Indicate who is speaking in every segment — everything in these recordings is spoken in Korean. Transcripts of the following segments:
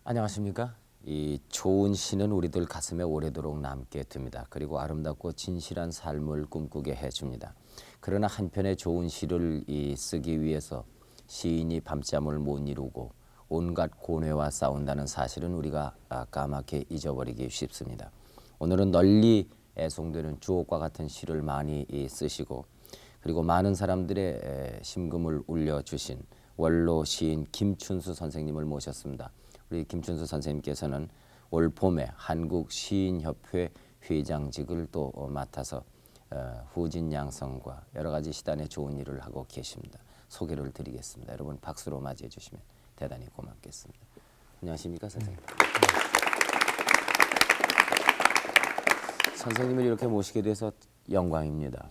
Speaker 1: 안녕하십니까? 이 좋은 시는 우리들 가슴에 오래도록 남게 둡니다. 그리고 아름답고 진실한 삶을 꿈꾸게 해줍니다. 그러나 한편의 좋은 시를 쓰기 위해서 시인이 밤잠을 못 이루고 온갖 고뇌와 싸운다는 사실은 우리가 까맣게 잊어버리기 쉽습니다. 오늘은 널리 애송되는 주옥과 같은 시를 많이 쓰시고 그리고 많은 사람들의 심금을 울려주신 원로 시인 김춘수 선생님을 모셨습니다. 우리 김춘수 선생님께서는 올 봄에 한국시인협회 회장직을 또 맡아서 후진양성과 여러 가지 시단에 좋은 일을 하고 계십니다. 소개를 드리겠습니다. 여러분 박수로 맞이해 주시면 대단히 고맙겠습니다. 안녕하십니까 선생님. 선생님을 이렇게 모시게 돼서 영광입니다.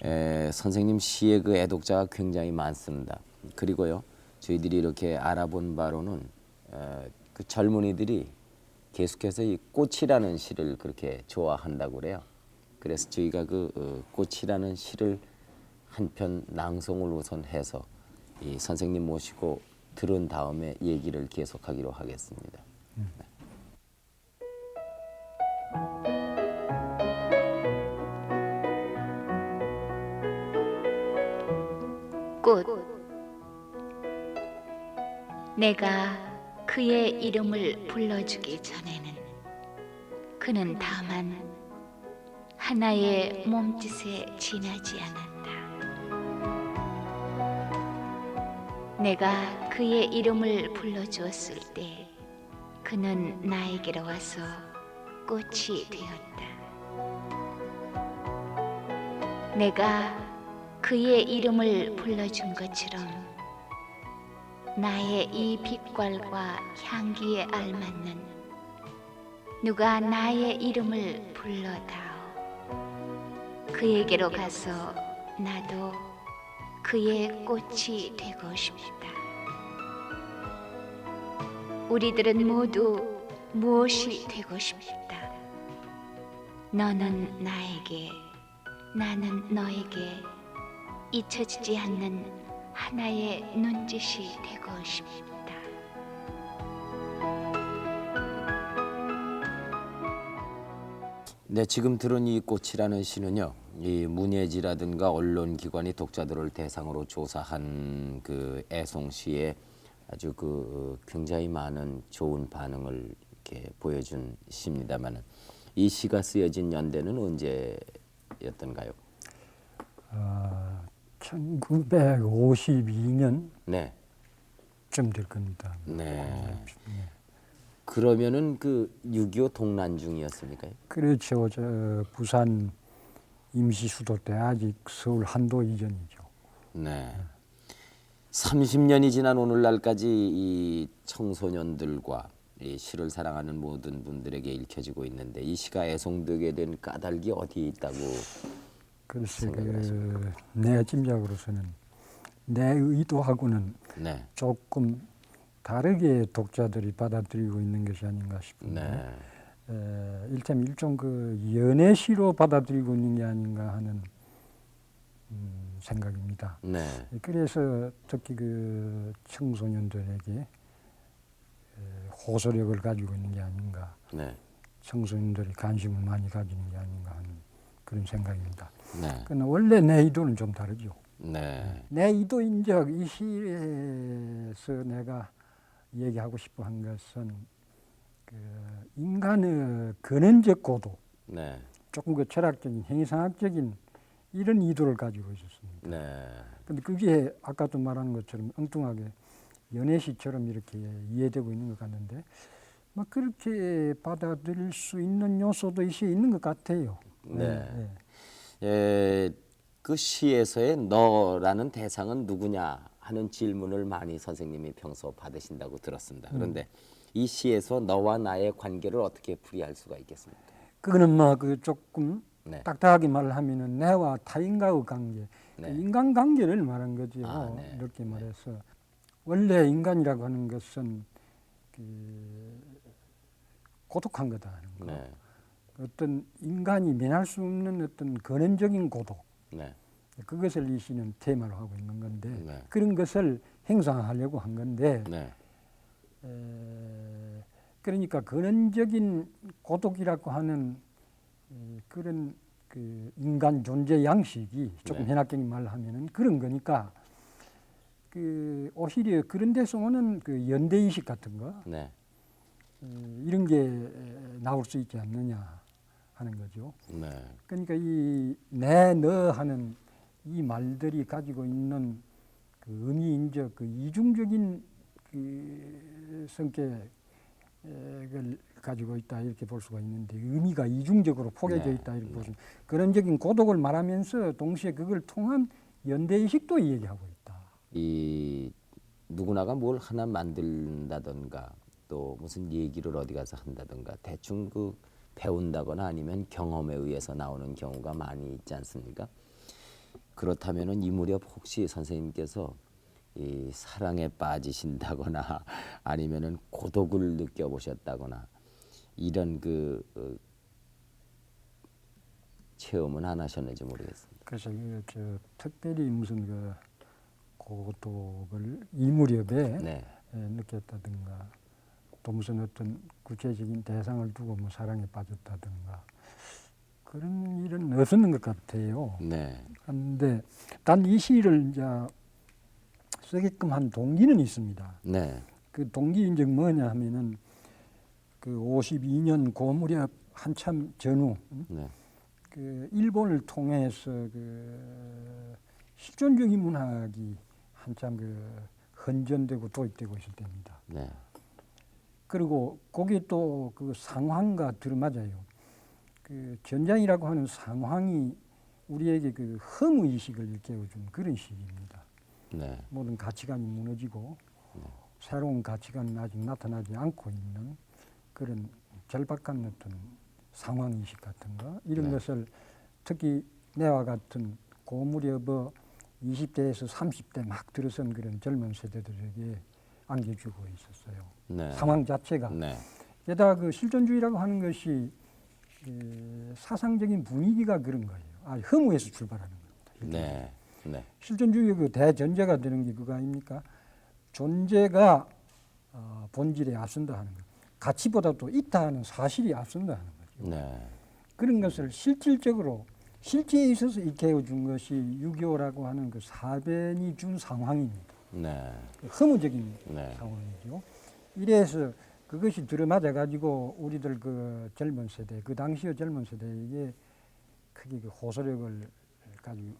Speaker 1: 네, 선생님 시의 그 애독자가 굉장히 많습니다. 그리고요, 저희들이 이렇게 알아본 바로는 그 젊은이들이 계속해서 이 꽃이라는 시를 그렇게 좋아한다고 그래요. 그래서 저희가 그 꽃이라는 시를 한 편 낭송을 우선 해서 이 선생님 모시고 들은 다음에 얘기를 계속하기로 하겠습니다. 네.
Speaker 2: 꽃. 내가 그의 이름을 불러주기 전에는 그는 다만 하나의 몸짓에 지나지 않았다. 내가 그의 이름을 불러주었을 때 그는 나에게로 와서 꽃이 되었다. 내가 그의 이름을 불러준 것처럼 나의 이 빛깔과 향기에 알맞는 누가 나의 이름을 불러다오. 그에게로 가서 나도 그의 꽃이 되고 싶다. 우리들은 모두 무엇이 되고 싶다. 너는 나에게, 나는 너에게 잊혀지지 않는 하나의 눈짓이 되고 싶다.
Speaker 1: 네, 지금 들은 이 꽃이라는 시는요, 이 문예지라든가 언론기관이 독자들을 대상으로 조사한 그 애송시에 아주 그 굉장히 많은 좋은 반응을 이렇게 보여준 시입니다만은 이 시가 쓰여진 연대는 언제였던가요?
Speaker 3: 1952년쯤
Speaker 1: 네.
Speaker 3: 될 겁니다.
Speaker 1: 네. 그러면은 그 6.25 동란 중이었습니까?
Speaker 3: 그렇죠. 저 부산 임시 수도 때 아직 서울 한도 이전이죠.
Speaker 1: 네. 30년이 지난 오늘날까지 이 청소년들과 이 시를 사랑하는 모든 분들에게 읽혀지고 있는데 이 시가 애송되게 된 까닭이 어디에 있다고
Speaker 3: 글쎄,
Speaker 1: 생각을 하십니까?
Speaker 3: 내 짐작으로서는 내 의도하고는
Speaker 1: 네.
Speaker 3: 조금 다르게 독자들이 받아들이고 있는 것이 아닌가 싶은데,
Speaker 1: 네.
Speaker 3: 일종 그 연애시로 받아들이고 있는 게 아닌가 하는 생각입니다.
Speaker 1: 네.
Speaker 3: 그래서 특히 그 청소년들에게 호소력을 가지고 있는 게 아닌가,
Speaker 1: 네.
Speaker 3: 청소년들이 관심을 많이 가지는 게 아닌가 하는 그런 생각입니다.
Speaker 1: 네.
Speaker 3: 그러나 원래 내 의도는 좀 다르죠.
Speaker 1: 네.
Speaker 3: 내 의도인적 이 시에서 내가 얘기하고 싶어 한 것은 그 인간의 근원적 고도,
Speaker 1: 네.
Speaker 3: 조금 그 철학적인, 행위상학적인 이런 의도를 가지고 있었습니다.
Speaker 1: 네.
Speaker 3: 근데 그게 아까도 말한 것처럼 엉뚱하게 연애시처럼 이렇게 이해되고 있는 것 같는데 막 그렇게 받아들일 수 있는 요소도 이 시에 있는 것 같아요.
Speaker 1: 네. 그 시에서의 너라는 대상은 누구냐 하는 질문을 많이 선생님이 평소 받으신다고 들었습니다. 그런데 이 시에서 너와 나의 관계를 어떻게 풀이할 수가 있겠습니까?
Speaker 3: 그거는 뭐 그 조금
Speaker 1: 네.
Speaker 3: 딱딱하게 말하면은 내와 타인과의 관계,
Speaker 1: 네.
Speaker 3: 그 인간관계를 말한 거죠.
Speaker 1: 네.
Speaker 3: 이렇게 말해서 원래 인간이라고 하는 것은 그 고독한 거다 하는 거.
Speaker 1: 네.
Speaker 3: 어떤 인간이 면할 수 없는 어떤 근원적인 고독,
Speaker 1: 네.
Speaker 3: 그것을 이 시는 테마로 하고 있는 건데
Speaker 1: 네.
Speaker 3: 그런 것을 행사하려고 한 건데
Speaker 1: 네.
Speaker 3: 그러니까 근원적인 고독이라고 하는 그런 그 인간 존재 양식이 조금
Speaker 1: 네.
Speaker 3: 현학적인 말로 하면은 그런 거니까 그 오히려 그런 데서 오는 그 연대의식 같은 거
Speaker 1: 네.
Speaker 3: 이런 게 나올 수 있지 않느냐 하는 거죠.
Speaker 1: 네.
Speaker 3: 그러니까 이 내, 너 하는 이 말들이 가지고 있는 그 의미인적 그 이중적인 그 성격을 가지고 있다 이렇게 볼 수가 있는데 의미가 이중적으로 포개져
Speaker 1: 네.
Speaker 3: 있다 이렇게 볼 수. 그런적인 고독을 말하면서 동시에 그걸 통한 연대의식도 얘기하고 있다.
Speaker 1: 이 누구나가 뭘 하나 만든다던가 또 무슨 얘기를 어디 가서 한다던가 대충 그 배운다거나 아니면 경험에 의해서 나오는 경우가 많이 있지 않습니까? 그렇다면은 이 무렵 혹시 선생님께서 이 사랑에 빠지신다거나 아니면은 고독을 느껴보셨다거나 이런 그 체험은 안 하셨는지 모르겠습니다.
Speaker 3: 그래서 특별히 무슨 그 고독을 이 무렵에
Speaker 1: 네,
Speaker 3: 느꼈다든가 또 무슨 어떤 구체적인 대상을 두고 뭐 사랑에 빠졌다든가 그런 일은 없었는 것 같아요.
Speaker 1: 네,
Speaker 3: 그런데 단 이 시를 이제 쓰게끔 한 동기는 있습니다.
Speaker 1: 네,
Speaker 3: 그 동기인즉 뭐냐 하면은 그 52년 고 무렵 한참 전후
Speaker 1: 네,
Speaker 3: 그 일본을 통해서 그 실존주의 문학이 한참 그 헌전되고 도입되고 있을 때입니다.
Speaker 1: 네,
Speaker 3: 그리고 거기에 또 그 상황과 들어맞아요. 그 전장이라고 하는 상황이 우리에게 그 허무 의식을 일깨워준 그런 시기입니다.
Speaker 1: 네,
Speaker 3: 모든 가치관이 무너지고 새로운 가치관은 아직 나타나지 않고 있는 그런 절박한 어떤 상황 의식 같은 거 이런
Speaker 1: 네.
Speaker 3: 것을 특히 내와 같은 고 무렵의 20대에서 30대 막 들어선 그런 젊은 세대들에게 안겨주고 있었어요.
Speaker 1: 네,
Speaker 3: 상황 자체가.
Speaker 1: 네,
Speaker 3: 게다가 그 실존주의라고 하는 것이 사상적인 분위기가 그런 거예요. 허무에서 출발하는 겁니다.
Speaker 1: 네, 네,
Speaker 3: 실존주의의 그 대전제가 되는 게 그거 아닙니까? 존재가 본질에 앞선다 하는 것. 가치보다도 있다 하는 사실이 앞선다 하는 거죠.
Speaker 1: 네,
Speaker 3: 그런 것을 실질적으로 실제에 있어서 일깨워준 것이 6.25라고 하는 그 사변이 준 상황입니다.
Speaker 1: 네,
Speaker 3: 허무적인
Speaker 1: 네,
Speaker 3: 상황이죠. 이래서 그것이 들어맞아 가지고 우리들 그 젊은 세대, 그 당시의 젊은 세대에게 크게 그 호소력을 가지고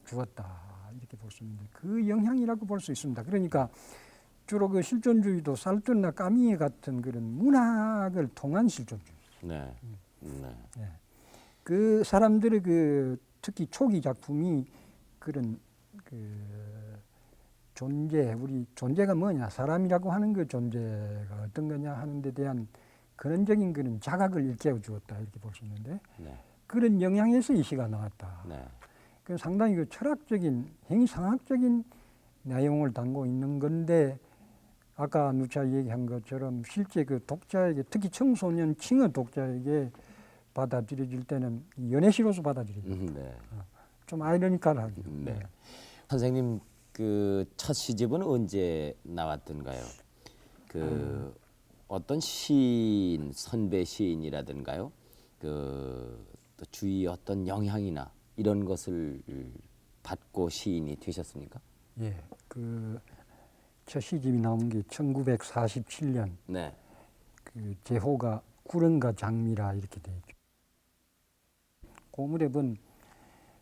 Speaker 3: 주었다 이렇게 볼 수 있는데 그 영향이라고 볼 수 있습니다. 그러니까 주로 그 실존주의도 살트르나 까미에 같은 그런 문학을 통한 실존주의.
Speaker 1: 네, 네,
Speaker 3: 예. 그 사람들의 그 특히 초기 작품이 그런 그 존재, 우리 존재가 뭐냐, 사람이라고 하는 그 존재가 어떤 거냐 하는 데 대한 근원적인 그런 자각을 일깨워 주었다 이렇게 볼 수 있는데
Speaker 1: 네,
Speaker 3: 그런 영향에서 이 시가 나왔다.
Speaker 1: 네,
Speaker 3: 그 상당히 그 철학적인, 행위상학적인 내용을 담고 있는 건데 아까 누차 얘기한 것처럼 실제 그 독자에게 특히 청소년 층의 독자에게 받아들여질 때는 연애시로서 받아들여져요.
Speaker 1: 네.
Speaker 3: 좀 아이러니컬하죠.
Speaker 1: 네. 선생님 그 첫 시집은 언제 나왔던가요? 그 어떤 시인 선배 시인이라든가요? 그 또 주위 어떤 영향이나 이런 것을 받고 시인이 되셨습니까?
Speaker 3: 예, 그 첫 시집이 나온 게 1947년
Speaker 1: 네,
Speaker 3: 그 제호가 구름과 장미라 이렇게 돼 있죠. 그 무렵은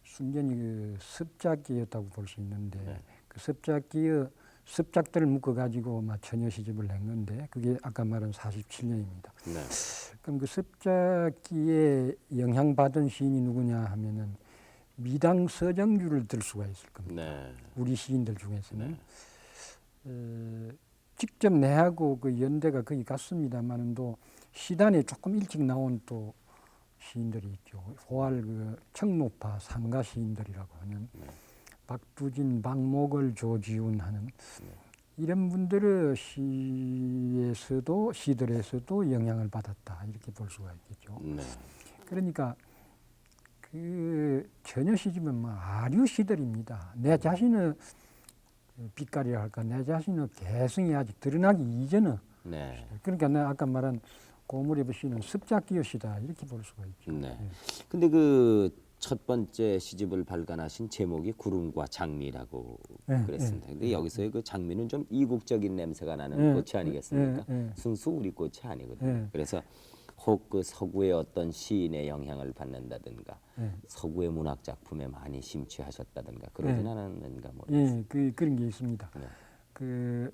Speaker 3: 순전히 그 습작기였다고 볼 수 있는데
Speaker 1: 네.
Speaker 3: 그 습작기의 습작들을 묶어 가지고 처녀 시집을 낸 건데 그게 아까 말한 47년입니다.
Speaker 1: 네,
Speaker 3: 그럼 그 습작기에 영향받은 시인이 누구냐 하면은 미당 서정주를 들 수가 있을 겁니다.
Speaker 1: 네,
Speaker 3: 우리 시인들 중에서는 직접 내하고 그 연대가 거의 같습니다만도 시단에 조금 일찍 나온 또 시인들이 있죠. 호알 그 청노파 상가 시인들이라고 하는 박두진, 박목을, 조지훈 하는 이런 분들의 시에서도 시들에서도 영향을 받았다 이렇게 볼 수가 있겠죠.
Speaker 1: 네,
Speaker 3: 그러니까 그 처녀 시집은 뭐 아류 시들입니다. 내 자신의 빛깔이라 할까, 내 자신의 개성이 아직 드러나기 이전의
Speaker 1: 네.
Speaker 3: 그러니까 내가 아까 말한 고무리부 시는 습작기요시다 이렇게 볼 수가 있죠.
Speaker 1: 네.
Speaker 3: 예.
Speaker 1: 근데 그 첫 번째 시집을 발간하신 제목이 구름과 장미라고
Speaker 3: 예,
Speaker 1: 그랬습니다. 근데 여기서의 그 장미는 좀 이국적인 냄새가 나는
Speaker 3: 예,
Speaker 1: 꽃이 아니겠습니까?
Speaker 3: 예.
Speaker 1: 순수 우리 꽃이 아니거든요.
Speaker 3: 예.
Speaker 1: 그래서 혹 그 서구의 어떤 시인의 영향을 받는다든가
Speaker 3: 예.
Speaker 1: 서구의 문학 작품에 많이 심취하셨다든가 그러진
Speaker 3: 예.
Speaker 1: 않았는가 모르겠습니다.
Speaker 3: 그런 게 있습니다.
Speaker 1: 네.
Speaker 3: 그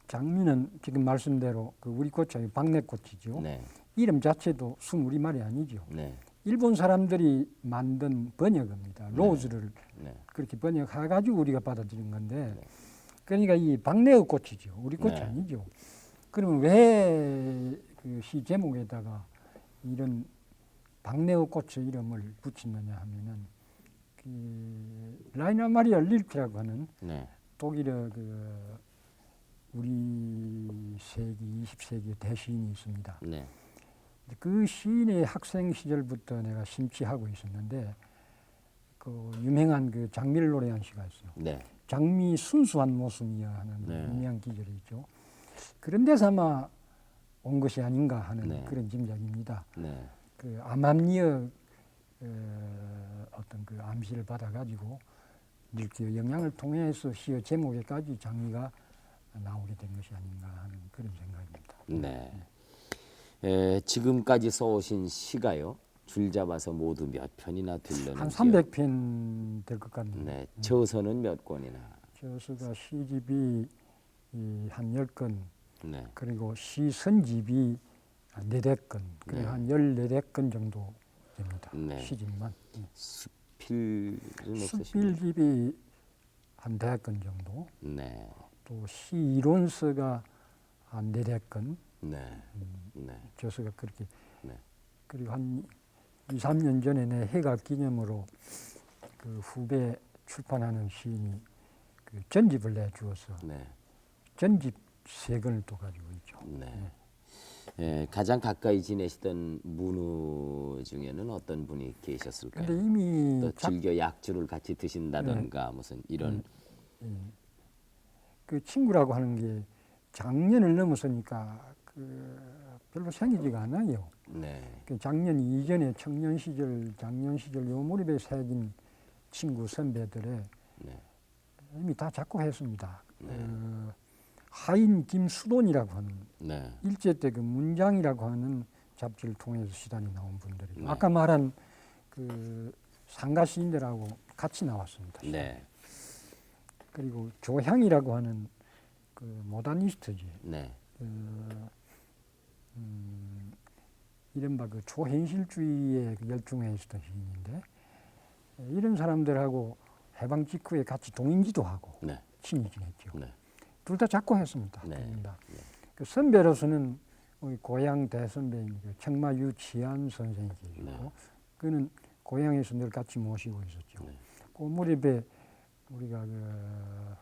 Speaker 3: 장미는 지금 말씀대로 그 우리 꽃이 박내꽃이죠.
Speaker 1: 네.
Speaker 3: 이름 자체도 순 우리말이 아니죠.
Speaker 1: 네.
Speaker 3: 일본 사람들이 만든 번역입니다. 로즈를
Speaker 1: 네.
Speaker 3: 그렇게 번역해가지고 우리가 받아들인 건데, 그러니까 이 박내의 꽃이죠. 우리 꽃이
Speaker 1: 네.
Speaker 3: 아니죠. 그러면 왜 그 시 제목에다가 이런 박내의 꽃의 이름을 붙였느냐 하면은 그 라이너 마리아 릴케라고 하는
Speaker 1: 네.
Speaker 3: 독일의 그 우리 세기 20세기 대시인이 있습니다.
Speaker 1: 네.
Speaker 3: 그 시인의 학생 시절부터 내가 심취하고 있었는데 그 유명한 그 장미를 노래한 시가 있어요.
Speaker 1: 네.
Speaker 3: 장미 순수한 모습이야 하는
Speaker 1: 네.
Speaker 3: 유명한 기절이 있죠. 그런 데서 아마 온 것이 아닌가 하는
Speaker 1: 네.
Speaker 3: 그런 짐작입니다.
Speaker 1: 네.
Speaker 3: 그 암암리의 어떤 그 암시를 받아가지고 이렇게 영향을 통해서 시의 제목에까지 장미가 나오게 된 것이 아닌가 하는 그런 생각입니다.
Speaker 1: 네. 지금까지 써오신 시가요. 줄 잡아서 모두 몇 편이나 되려는지요?
Speaker 3: 한 300편 될 것 같네요.
Speaker 1: 네. 저서는 몇 권이나?
Speaker 3: 저수가 시집이 한 10권,
Speaker 1: 네.
Speaker 3: 그리고 시선집이 한 4-5권, 그리고
Speaker 1: 네.
Speaker 3: 한 14권 정도 됩니다.
Speaker 1: 네.
Speaker 3: 시집만.
Speaker 1: 수필은 없으십니까?
Speaker 3: 수필집이 한 5권 정도,
Speaker 1: 네.
Speaker 3: 또 시이론서가 한 4-5권,
Speaker 1: 네. 네.
Speaker 3: 저수가 그렇게.
Speaker 1: 네.
Speaker 3: 그리고 한 2-3년 전에 내 해갑 기념으로 그 후배 출판하는 시인이 그 전집을 내주어서
Speaker 1: 네.
Speaker 3: 전집 3권을 또 가지고 있죠.
Speaker 1: 네. 가장 가까이 지내시던 문우 중에는 어떤 분이 계셨을까요?
Speaker 3: 근데 이미
Speaker 1: 또 즐겨 약주를 같이 드신다던가 무슨 이런
Speaker 3: 그 친구라고 하는 게 작년을 넘어서니까 그 별로 생기지가 않아요.
Speaker 1: 네.
Speaker 3: 그 작년 이전에 청년 시절, 작년 시절 요 무렵에 새긴 친구 선배들의
Speaker 1: 네.
Speaker 3: 이미 다 작곡했습니다.
Speaker 1: 네.
Speaker 3: 하인 김수돈이라고 하는
Speaker 1: 네.
Speaker 3: 일제 때 그 문장이라고 하는 잡지를 통해서 시단이 나온 분들이고
Speaker 1: 네.
Speaker 3: 아까 말한 그 상가 시인들하고 같이 나왔습니다.
Speaker 1: 네.
Speaker 3: 그리고 조향이라고 하는 그 모더니스트지.
Speaker 1: 네.
Speaker 3: 이른바 그 초현실주의에 열중해 있었던 시인인데 이런 사람들하고 해방 직후에 같이 동인지도 하고
Speaker 1: 네.
Speaker 3: 친히 지냈죠.
Speaker 1: 네.
Speaker 3: 둘 다 작곡했습니다.
Speaker 1: 네.
Speaker 3: 둘 다.
Speaker 1: 네.
Speaker 3: 그 선배로서는 우리 고향 대선배인 그 청마 유치한 선생이 계시고
Speaker 1: 네.
Speaker 3: 그는 고향에서 늘 같이 모시고 있었죠.
Speaker 1: 네.
Speaker 3: 그 무렵에 우리가 그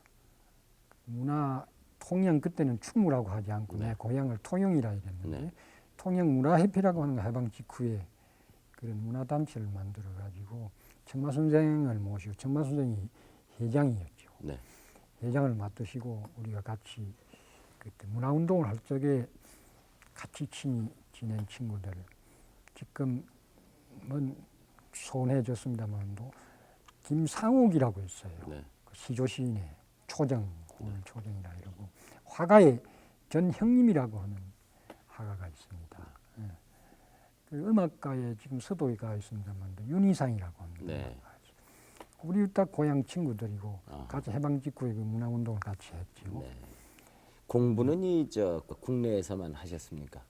Speaker 3: 문화 통영 그때는 충무라고 하지 않고
Speaker 1: 네.
Speaker 3: 내 고향을 통영이라 이랬는데
Speaker 1: 네.
Speaker 3: 통영 문화협회라고 하는 거 해방 직후에 그런 문화단체를 만들어 가지고 청마 선생을 모시고 청마 선생이 회장이었죠.
Speaker 1: 네.
Speaker 3: 회장을 맡으시고 우리가 같이 그때 문화운동을 할 적에 같이 친히 지낸 친구들 지금은 소원해졌습니다만도 김상욱이라고 있어요.
Speaker 1: 네.
Speaker 3: 그 시조 시인의 초정, 오늘 초정이라 이러고 화가의 전형님이라고 하는 화가가 있습니다. 예. 그 음악가에 지금 서도에가 있습니다만도 윤희상이라고 하는
Speaker 1: 네.
Speaker 3: 음악가가 있어요. 우리 딱 고향 친구들이고
Speaker 1: 아하.
Speaker 3: 같이 해방 직후에 그 문화운동을 같이 했죠.
Speaker 1: 네. 공부는 국내에서만 하셨습니까?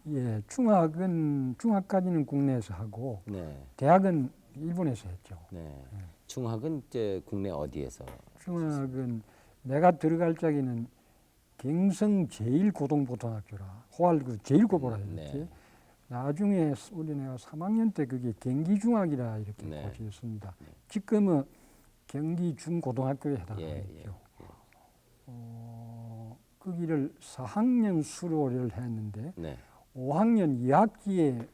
Speaker 3: 예, 중학까지는 국내에서 하고
Speaker 1: 네.
Speaker 3: 대학은 일본에서 했죠.
Speaker 1: 네. 중학은 이제 국내 어디에서?
Speaker 3: 중학은 내가 들어갈 적에는 경성 제1고등고등학교라 호알 그 제1고보라 이렇게
Speaker 1: 네.
Speaker 3: 나중에 우리 내가 3학년 때 그게 경기중학이라 이렇게
Speaker 1: 네.
Speaker 3: 고쳤습니다. 지금은 경기중고등학교에 해당하죠.
Speaker 1: 예.
Speaker 3: 거기를 4학년 수료를 했는데
Speaker 1: 네.
Speaker 3: 5학년 2학기에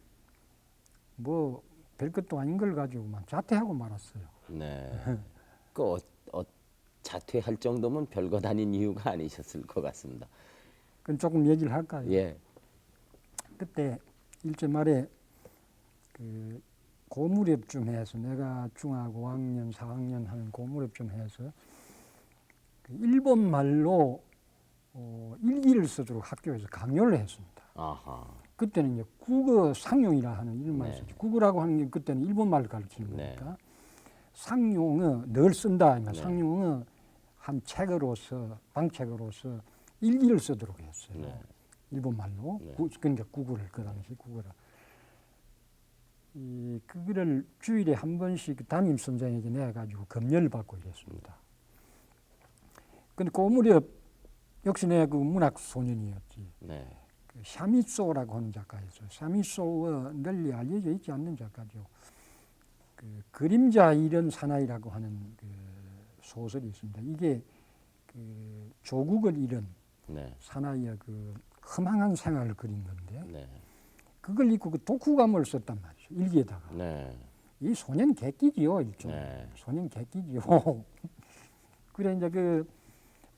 Speaker 3: 뭐 별것도 아닌 걸 가지고만 자퇴하고 말았어요.
Speaker 1: 네. 그 자퇴할 정도면 별것 아닌 이유가 아니셨을 것 같습니다.
Speaker 3: 그건 조금 얘기를 할까요?
Speaker 1: 예.
Speaker 3: 그때 일제 말에 그 고무렵 좀 해서 내가 중학 5학년, 4학년 하는 고무렵 좀 해서 그 일본 말로 일기를 쓰도록 학교에서 강요를 했습니다.
Speaker 1: 아하.
Speaker 3: 그때는 이제 국어 상용이라 하는 이런 말이
Speaker 1: 네.
Speaker 3: 있었죠. 국어라고 하는 게 그때는 일본 말을 가르치는
Speaker 1: 네.
Speaker 3: 거니까 상용은 늘 쓴다.
Speaker 1: 네.
Speaker 3: 상용은 한 책으로서 방책으로서 일기를 쓰도록 했어요.
Speaker 1: 네.
Speaker 3: 일본 말로.
Speaker 1: 네.
Speaker 3: 그러니까 국어를 그 당시 국어를. 그거를 주일에 한 번씩 그 담임 선생에게 내가지고 검열을 받고 이랬습니다. 근데 그 무렵 역시 내가 그 문학 소년이었지.
Speaker 1: 네.
Speaker 3: 그 샤미소라고 하는 작가였어요. 샤미소가 널리 알려져 있지 않는 작가죠. 그 그림자 이런 사나이라고 하는 그 소설이 있습니다. 이게 그 조국을 잃은
Speaker 1: 네.
Speaker 3: 사나이의 그 허망한 생활을 그린 건데
Speaker 1: 네.
Speaker 3: 그걸 읽고 그 독후감을 썼단 말이죠. 일기에다가.
Speaker 1: 네.
Speaker 3: 이 소년 객기지요, 일종.
Speaker 1: 네.
Speaker 3: 소년 객기지요. 그래 이제 그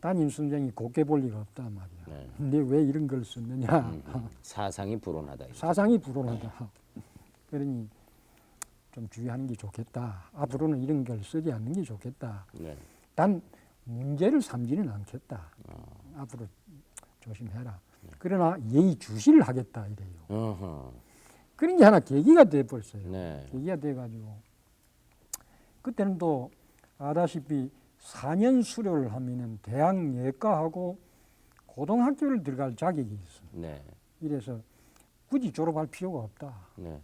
Speaker 3: 담임 선생이 곱게 볼 리가 없단 말이야.
Speaker 1: 네.
Speaker 3: 근데 왜 이런 걸 썼느냐?
Speaker 1: 사상이 불온하다. 이거죠.
Speaker 3: 사상이 불온하다. 그러니 좀 주의하는 게 좋겠다. 앞으로는 이런 걸 쓰지 않는 게 좋겠다.
Speaker 1: 네.
Speaker 3: 단 문제를 삼지는 않겠다. 앞으로 조심해라. 그러나 예의주시를 하겠다 이래요.
Speaker 1: 어허.
Speaker 3: 그런 게 하나 계기가 돼 버렸어요.
Speaker 1: 네.
Speaker 3: 계기가 돼가지고 그때는 또 아다시피 4년 수료를 하면은 대학 예과하고 고등학교를 들어갈 자격이 있어.
Speaker 1: 네.
Speaker 3: 이래서 굳이 졸업할 필요가 없다.
Speaker 1: 네.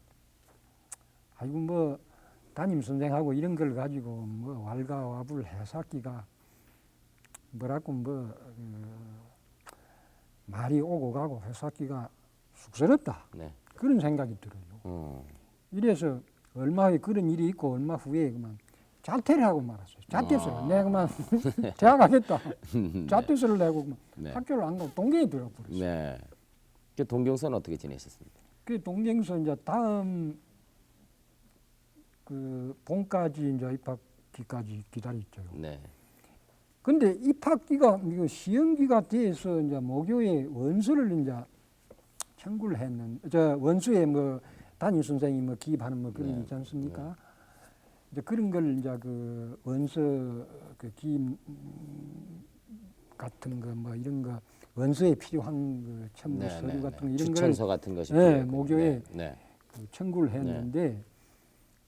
Speaker 3: 아이고 뭐 담임 선생하고 이런 걸 가지고 뭐 왈가와불 해삭기가 뭐라고 뭐 말이 오고 가고 해삭기가 쑥스럽다.
Speaker 1: 네.
Speaker 3: 그런 생각이 들어요. 이래서 얼마 후에 그런 일이 있고 얼마 후에 그만 자퇴를 하고 말았어요. 자퇴서를 내가 그만 대학 가겠다. 자퇴서를 내고 그만
Speaker 1: 네.
Speaker 3: 학교를 안 가고 동경에 들어버렸어요.
Speaker 1: 네. 그 동경서는 어떻게 지내셨습니까?
Speaker 3: 그 동경서 이제 다음 그 봄까지 이제 입학기까지 기다렸죠.
Speaker 1: 네.
Speaker 3: 근데 입학기가 이거 시험기가 돼서 이제 모교에 원서를 이제 청구를 했는 저 원수에 뭐 담임 선생이 뭐 기입하는 뭐 그런 게 있지 않습니까? 이제 그런 걸 이제 그 원서 그 기입 같은 거 뭐 이런 거 원서에 필요한 그 첨부
Speaker 1: 네,
Speaker 3: 서류
Speaker 1: 네,
Speaker 3: 같은 거
Speaker 1: 네.
Speaker 3: 이런 걸
Speaker 1: 추천서 같은 것이
Speaker 3: 네,
Speaker 1: 필요했군요.
Speaker 3: 모교에
Speaker 1: 네.
Speaker 3: 그 청구를 했는데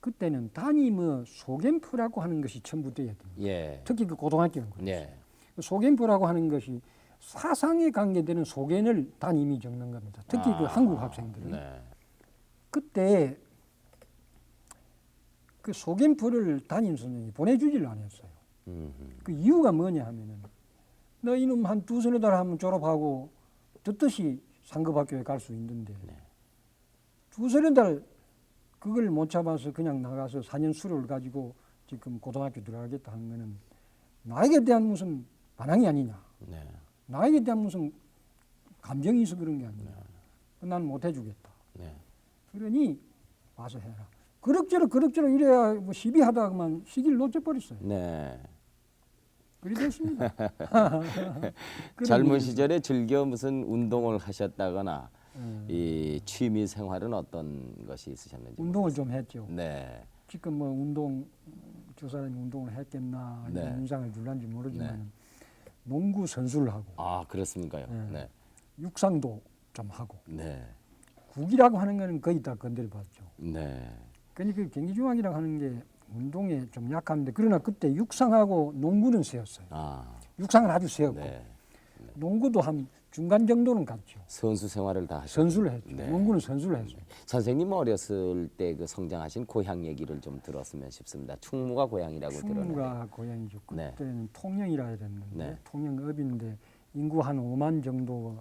Speaker 3: 그때는 담임의 소견표라고 하는 것이 첨부돼야 됩니다.
Speaker 1: 예.
Speaker 3: 특히 그 고등학교는 그렇죠.
Speaker 1: 네.
Speaker 3: 소견표라고 하는 것이 사상에 관계되는 소견을 담임이 적는 겁니다. 특히 그 한국 학생들은.
Speaker 1: 네.
Speaker 3: 그때 그 소견표를 담임 선생님이 보내주지를 않았어요. 그 이유가 뭐냐 하면은 너 이놈 한 두서너 달 하면 졸업하고 뜻듯이 상급학교에 갈 수 있는데 두서너 달 그걸 못 잡아서 그냥 나가서 4년 수료를 가지고 지금 고등학교 들어가겠다 하는 거는 나에게 대한 무슨 반항이 아니냐.
Speaker 1: 네.
Speaker 3: 나에게 대한 무슨 감정이 있어 그런 게 아니냐. 난 못 해주겠다.
Speaker 1: 네.
Speaker 3: 그러니 와서 해라. 그럭저럭 이래야 뭐 시비하다가 그만 시기를 놓쳐버렸어요.
Speaker 1: 네.
Speaker 3: 그리 됐습니다.
Speaker 1: 젊은 시절에 즐겨 무슨 운동을 하셨다거나 이 취미 생활은 어떤 것이 있으셨는지.
Speaker 3: 운동을 좀 했죠.
Speaker 1: 네.
Speaker 3: 지금 뭐 운동 저 사람이 운동을 했겠나
Speaker 1: 네.
Speaker 3: 이런 인상을 줄란지 모르지만
Speaker 1: 네.
Speaker 3: 농구 선수를 하고
Speaker 1: 아, 그렇습니까요? 네.
Speaker 3: 육상도 좀 하고
Speaker 1: 네.
Speaker 3: 국이라고 하는 거는 거의 다 건드려봤죠.
Speaker 1: 네.
Speaker 3: 그러니까 그 경기중앙이라고 하는 게 운동에 좀 약한데 그러나 그때 육상하고 농구는 세웠어요.
Speaker 1: 아.
Speaker 3: 육상은 아주 세웠고
Speaker 1: 네.
Speaker 3: 농구도 한 중간 정도는 갔죠.
Speaker 1: 선수 생활을 다 하셨.
Speaker 3: 선수를 했죠.
Speaker 1: 네.
Speaker 3: 농구는 선수를 했어요.
Speaker 1: 선생님 어렸을 때 그 성장하신 고향 얘기를 좀 들었으면 싶습니다. 충무가 고향이라고 들었는데.
Speaker 3: 충무가 고향이죠.
Speaker 1: 네.
Speaker 3: 그때는 통영이라 해야 됐는데
Speaker 1: 네.
Speaker 3: 통영읍인데 인구 한 5만 정도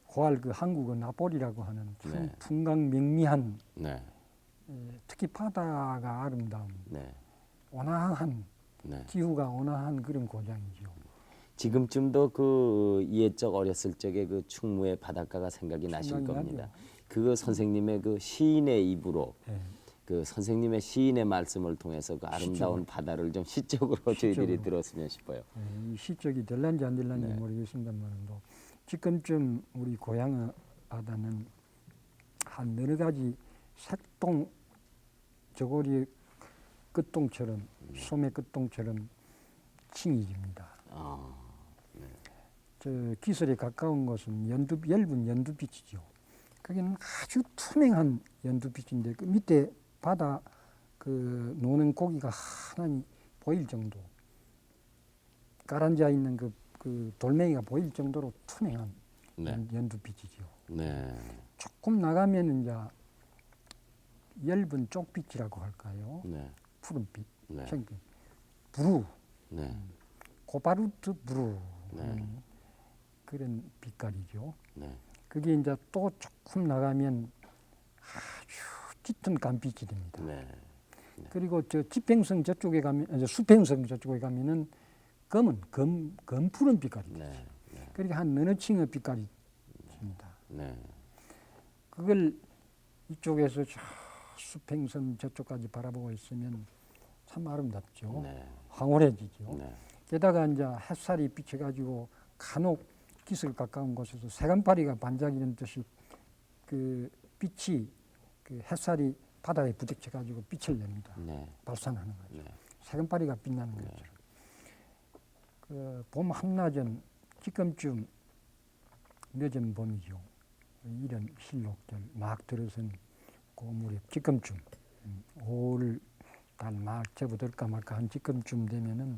Speaker 3: 고할 그 한국의 나폴이라고 하는 참
Speaker 1: 네.
Speaker 3: 풍광명미한
Speaker 1: 네.
Speaker 3: 특히 바다가 아름다운
Speaker 1: 네.
Speaker 3: 온화한
Speaker 1: 네.
Speaker 3: 기후가 온화한 그런 고장이죠.
Speaker 1: 지금쯤도 그 옛적 어렸을 적에 그 충무의 바닷가가 생각이 나실
Speaker 3: 생각이
Speaker 1: 겁니다.
Speaker 3: 나죠.
Speaker 1: 그 선생님의 그 시인의 입으로
Speaker 3: 네.
Speaker 1: 그 선생님의 시인의 말씀을 통해서 그 아름다운 바다를 좀 시적으로 저희들이 들었으면 싶어요.
Speaker 3: 이 시적이 될란지 안 될란지
Speaker 1: 네.
Speaker 3: 모르겠습니다만도 지금쯤 우리 고향의 바다는 한 여러 가지 색동 저고리 끝동처럼 소매 끝동처럼 층이 집니다.
Speaker 1: 아,
Speaker 3: 저 기설에 가까운 곳은 얇은 연두빛이죠. 거기는 아주 투명한 연두빛인데 그 밑에 바다 그 노는 고기가 하나니 보일 정도, 가라앉아 있는 그 돌멩이가 보일 정도로 투명한
Speaker 1: 네.
Speaker 3: 연두빛이죠.
Speaker 1: 네.
Speaker 3: 조금 나가면 이제 엷은 쪽빛이라고 할까요?
Speaker 1: 네.
Speaker 3: 푸른빛,
Speaker 1: 네.
Speaker 3: 청빛, 브루,
Speaker 1: 네.
Speaker 3: 코바르트 브루
Speaker 1: 네.
Speaker 3: 그런 빛깔이죠.
Speaker 1: 네.
Speaker 3: 그게 이제 또 조금 나가면 아주 짙은 감빛이 됩니다.
Speaker 1: 네.
Speaker 3: 그리고 저 지평성 저쪽에 가면, 수평성 저쪽에 가면은 검푸른 빛깔이 돼요.
Speaker 1: 네. 네.
Speaker 3: 그러니까 한 너느 층의 빛깔이 있습니다.
Speaker 1: 네.
Speaker 3: 그걸 이쪽에서 저 수평선 저쪽까지 바라보고 있으면 참 아름답죠.
Speaker 1: 네.
Speaker 3: 황홀해지죠.
Speaker 1: 네.
Speaker 3: 게다가 이제 햇살이 비쳐가지고 간혹 기슭 가까운 곳에서 새간파리가 반짝이는 듯이 그 빛이 그 햇살이 바다에 부딪혀가지고 빛을 냅니다.
Speaker 1: 네.
Speaker 3: 발산하는 거죠.
Speaker 1: 네.
Speaker 3: 새간파리가 빛나는
Speaker 1: 네.
Speaker 3: 것처럼. 그 봄 한낮은 지금쯤 늦은 봄이죠. 이런 실록들 막 들어선 그 무렵 지금쯤 5월 달 막 접어들까 말까 한 지금쯤 되면은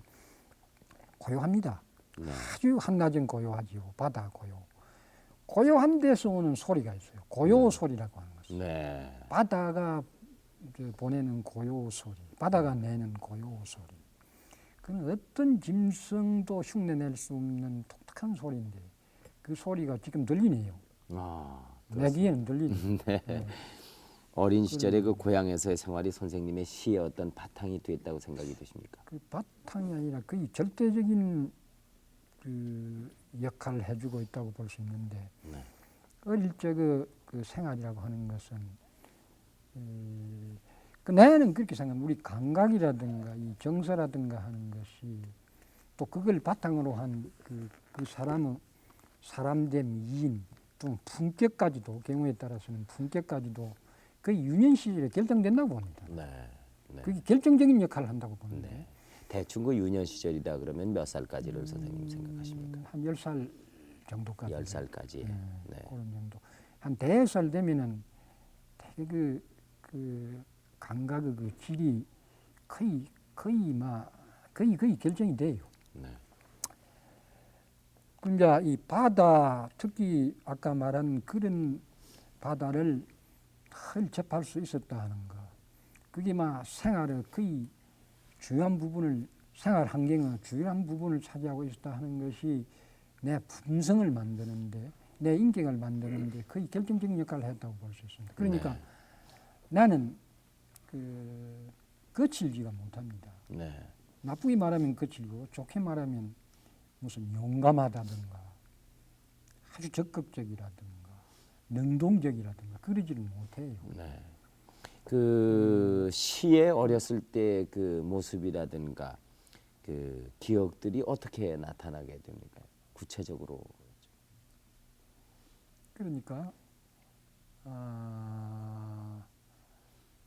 Speaker 3: 고요합니다.
Speaker 1: 네.
Speaker 3: 아주 한낮은 고요하지요. 바다 고요. 고요한 데서 오는 소리가 있어요. 고요 소리라고 하는 것이.
Speaker 1: 네.
Speaker 3: 바다가 보내는 고요 소리, 바다가 내는 고요 소리. 그건 어떤 짐승도 흉내낼 수 없는 독특한 소리인데 그 소리가 지금 들리네요.
Speaker 1: 아,
Speaker 3: 내 귀에는 들리네요.
Speaker 1: 네. 어린 시절의 그 고향에서의 생활이 선생님의 시의 어떤 바탕이 됐다고 생각이 드십니까?
Speaker 3: 그 바탕이 아니라 거의 절대적인 그 역할을 해주고 있다고 볼 수 있는데
Speaker 1: 네.
Speaker 3: 어릴 적 그 생활이라고 하는 것은 그 나는 그렇게 생각합니다. 우리 감각이라든가 이 정서라든가 하는 것이 또 그걸 바탕으로 한 그 사람의 사람됨, 이인 또는 품격까지도 경우에 따라서는 품격까지도 그 유년 시절에 결정된다고 봅니다.
Speaker 1: 네. 네.
Speaker 3: 그게 결정적인 역할을 한다고 보는데
Speaker 1: 네. 대충 그 유년 시절이다 그러면 몇 살까지를 선생님 생각하십니까?
Speaker 3: 한 10살 정도까지.
Speaker 1: 10살까지. 네.
Speaker 3: 그런 정도. 한 대살 되면은 되게 그 감각의 그 질이 거의 결정이 돼요.
Speaker 1: 네.
Speaker 3: 근데 이 바다, 특히 아까 말한 그런 바다를 늘 접할 수 있었다 하는 거. 그게 막 생활의 거의 중요한 부분을, 생활 환경의 중요한 부분을 차지하고 있었다 하는 것이 내 품성을 만드는데, 내 인격을 만드는데 거의 결정적인 역할을 했다고 볼 수 있습니다. 그러니까
Speaker 1: 네. 나는
Speaker 3: 거칠지가 못합니다.
Speaker 1: 네.
Speaker 3: 나쁘게 말하면 거칠고 좋게 말하면 무슨 용감하다든가 아주 적극적이라든가 능동적이라든가 그러지를 못해요.
Speaker 1: 네. 그 시의 어렸을 때 그 모습이라든가 그 기억들이 어떻게 나타나게 됩니까? 구체적으로.
Speaker 3: 그러니까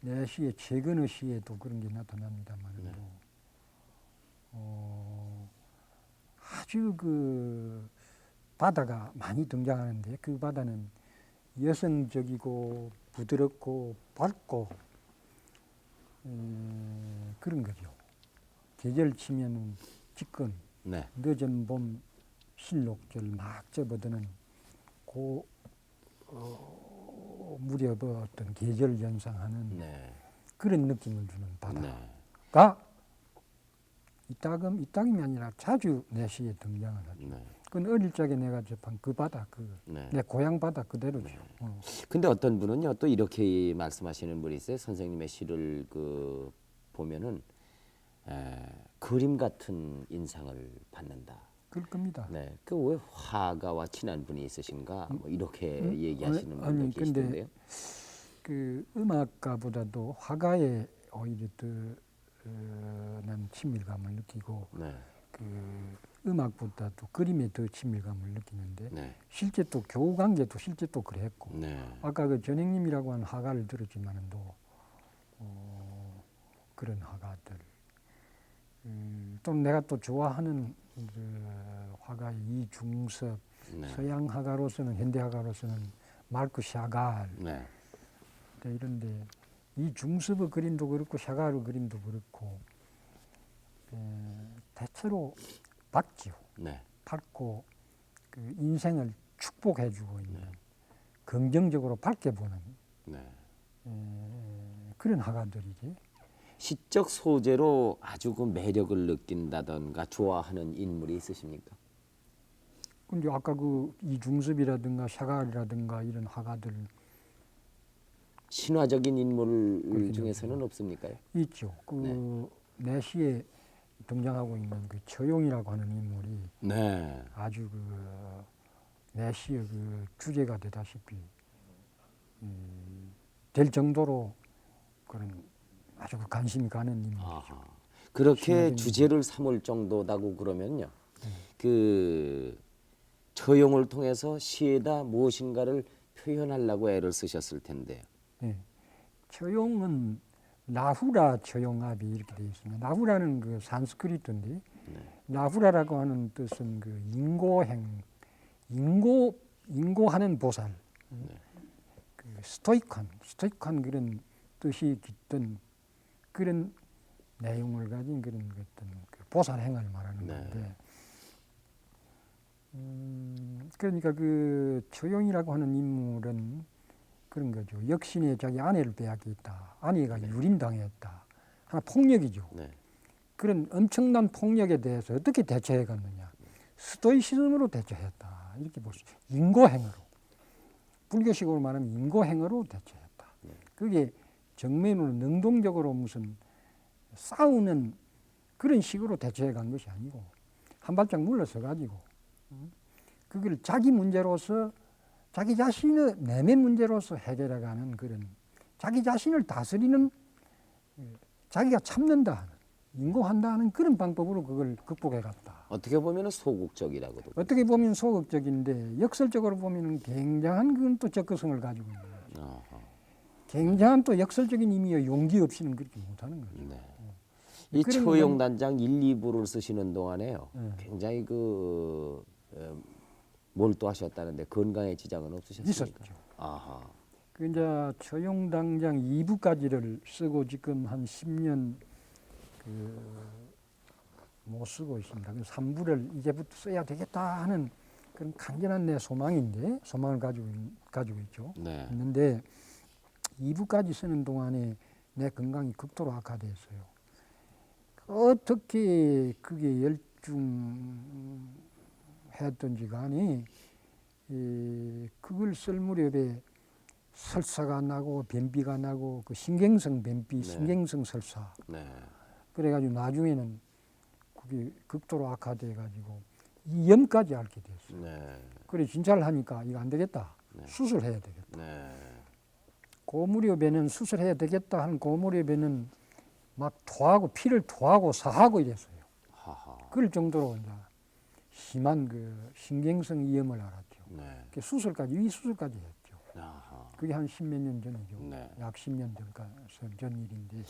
Speaker 3: 내 시에 최근의 시에도 그런 게 나타납니다만
Speaker 1: 네.
Speaker 3: 아주 그 바다가 많이 등장하는데 그 바다는 여성적이고 부드럽고 밝고 그런 거죠. 계절 치면은 지금
Speaker 1: 네.
Speaker 3: 늦은 봄 실록절 막 접어드는 그 무렵의 어떤 계절 연상하는
Speaker 1: 네.
Speaker 3: 그런 느낌을 주는
Speaker 1: 네.
Speaker 3: 바다가 이따금이 아니라 자주 내 시에 등장을 하죠.
Speaker 1: 네.
Speaker 3: 그건 어릴 적에 내가 접한 그 바다,
Speaker 1: 네.
Speaker 3: 내 고향 바다 그대로죠.
Speaker 1: 근데 어떤 분은요 또 이렇게 말씀하시는 분이 있어요. 선생님의 시를 그 보면은 그림 같은 인상을 받는다.
Speaker 3: 그럴 겁니다.
Speaker 1: 네, 그 왜 화가와 친한 분이 있으신가? 뭐 이렇게 얘기하시는
Speaker 3: 아니,
Speaker 1: 분들 계시던데요.
Speaker 3: 그 음악가보다도 화가에 오히려 더 난 친밀감을 느끼고
Speaker 1: 네,
Speaker 3: 그 음악보다도 그림에 더 친밀감을 느끼는데
Speaker 1: 네.
Speaker 3: 실제 또 교우 관계도 실제 또 그랬고
Speaker 1: 네.
Speaker 3: 아까 그 전행님이라고 하는 화가를 들었지만은도 그런 화가들 또 내가 또 좋아하는 그 화가 이중섭
Speaker 1: 네.
Speaker 3: 서양 화가로서는 현대 화가로서는 마르크 샤갈
Speaker 1: 네.
Speaker 3: 이런데 이중섭의 그림도 그렇고 샤갈의 그림도 그렇고 대체로 밝지요.
Speaker 1: 네.
Speaker 3: 밝고 그 인생을 축복해주고 있는
Speaker 1: 네.
Speaker 3: 긍정적으로 밝게 보는
Speaker 1: 네.
Speaker 3: 그런 화가들이지.
Speaker 1: 시적 소재로 아주 그 매력을 느낀다던가 좋아하는 인물이 있으십니까?
Speaker 3: 근데 아까 그 이중섭이라든가 샤갈이라든가 이런 화가들
Speaker 1: 신화적인 인물
Speaker 3: 그렇군요.
Speaker 1: 중에서는 없습니까요?
Speaker 3: 있죠. 그 내시에 등장하고 있는 그 처용이라고 하는 인물이
Speaker 1: 네.
Speaker 3: 아주 그 내시의 그 주제가 되다시피 될 정도로 그런 아주 그 관심이 가는 인물.
Speaker 1: 아하. 그렇게
Speaker 3: 신화적인
Speaker 1: 주제를 삼을 정도다고 그러면요. 그 처용을 통해서 시에다 무엇인가를 표현하려고 애를 쓰셨을 텐데요.
Speaker 3: 예. 처용은 나후라 처용합이 이렇게 되어 있습니다. 나후라는 그 산스크리트인데 나후라라고 하는 뜻은 그 인고행, 인고하는 보살, 그 스토이크한 그런 뜻이 깃든 그런 내용을 가진 그런 어떤 그 보살행을 말하는
Speaker 1: 네.
Speaker 3: 건데, 그러니까 그 처용이라고 하는 인물은 그런 거죠. 역신에 자기 아내를 빼앗겼다. 아내가 유린당했다. 하나 폭력이죠.
Speaker 1: 네.
Speaker 3: 그런 엄청난 폭력에 대해서 어떻게 대처해 갔느냐. 스토이시즘으로 대처했다. 이렇게 볼 수 있어요. 인고행으로. 불교식으로 말하면 인고행으로 대처했다. 그게 정면으로 능동적으로 무슨 싸우는 그런 식으로 대처해 간 것이 아니고 한 발짝 물러서 가지고 그걸 자기 문제로서 자기 자신의 내면 문제로서 해결해가는 그런 자기 자신을 다스리는 자기가 참는다 하는 인고한다 하는 그런 방법으로 그걸 극복해갔다.
Speaker 1: 어떻게 보면 소극적이라고도.
Speaker 3: 어떻게 보면 소극적인데 역설적으로 보면 굉장한 그건 또 적극성을 가지고 있는 거죠.
Speaker 1: 아하.
Speaker 3: 굉장한 또 역설적인 의미의 용기 없이는 그렇게 못하는 거죠.
Speaker 1: 네. 이
Speaker 3: 그런
Speaker 1: 처용 단장 1, 2부를 쓰시는 동안에요.
Speaker 3: 네.
Speaker 1: 굉장히 그 몰두하셨다는데 건강에 지장은 없으셨습니까?
Speaker 3: 있었죠.
Speaker 1: 아하.
Speaker 3: 그 이제 처용당장 2부까지를 쓰고 지금 한 10년 못 쓰고 있습니다. 3부를 이제부터 써야 되겠다 하는 그런 간절한 내 소망인데 소망을 가지고 있죠.
Speaker 1: 네.
Speaker 3: 있는데 2부까지 쓰는 동안에 내 건강이 극도로 악화됐어요. 어떻게 그게 열중했던지 간에 그걸 쓸 무렵에 설사가 나고 변비가 나고 그 신경성 변비,
Speaker 1: 네.
Speaker 3: 신경성 설사.
Speaker 1: 네.
Speaker 3: 그래가지고 나중에는 그게 극도로 악화돼 가지고 이염까지 앓게 됐어요.
Speaker 1: 네.
Speaker 3: 그래 진찰을 하니까 이거 안 되겠다.
Speaker 1: 네.
Speaker 3: 수술해야 되겠다.
Speaker 1: 네.
Speaker 3: 그 무렵에는 수술해야 되겠다 하는 그 무렵에는 막 토하고 피를 토하고 사하고 이랬어요.
Speaker 1: 하하.
Speaker 3: 그럴 정도로 이제 심한 그 신경성 이염을 앓았죠.
Speaker 1: 네.
Speaker 3: 그 수술까지 위 수술까지 했죠.
Speaker 1: 아하.
Speaker 3: 그게 한 10몇 년 전이죠.
Speaker 1: 네.
Speaker 3: 약 10년 전 일인데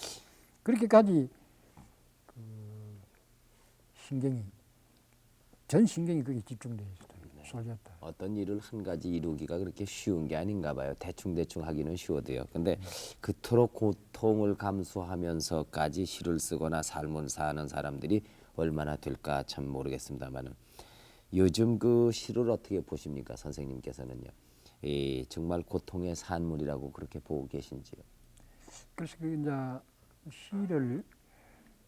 Speaker 3: 그렇게까지 그 신경이 전 신경이 그게 집중돼 있어요. 쏠렸다.
Speaker 1: 어떤 일을 한 가지 이루기가 그렇게 쉬운 게 아닌가 봐요. 대충 하기는 쉬워도요. 근데 그토록 고통을 감수하면서까지 시를 쓰거나 삶을 사는 사람들이 얼마나 될까 참 모르겠습니다만은 요즘 그 시를 어떻게 보십니까, 선생님께서는요? 정말 고통의 산물이라고 그렇게 보고 계신지요?
Speaker 3: 그래서 그 이제 시를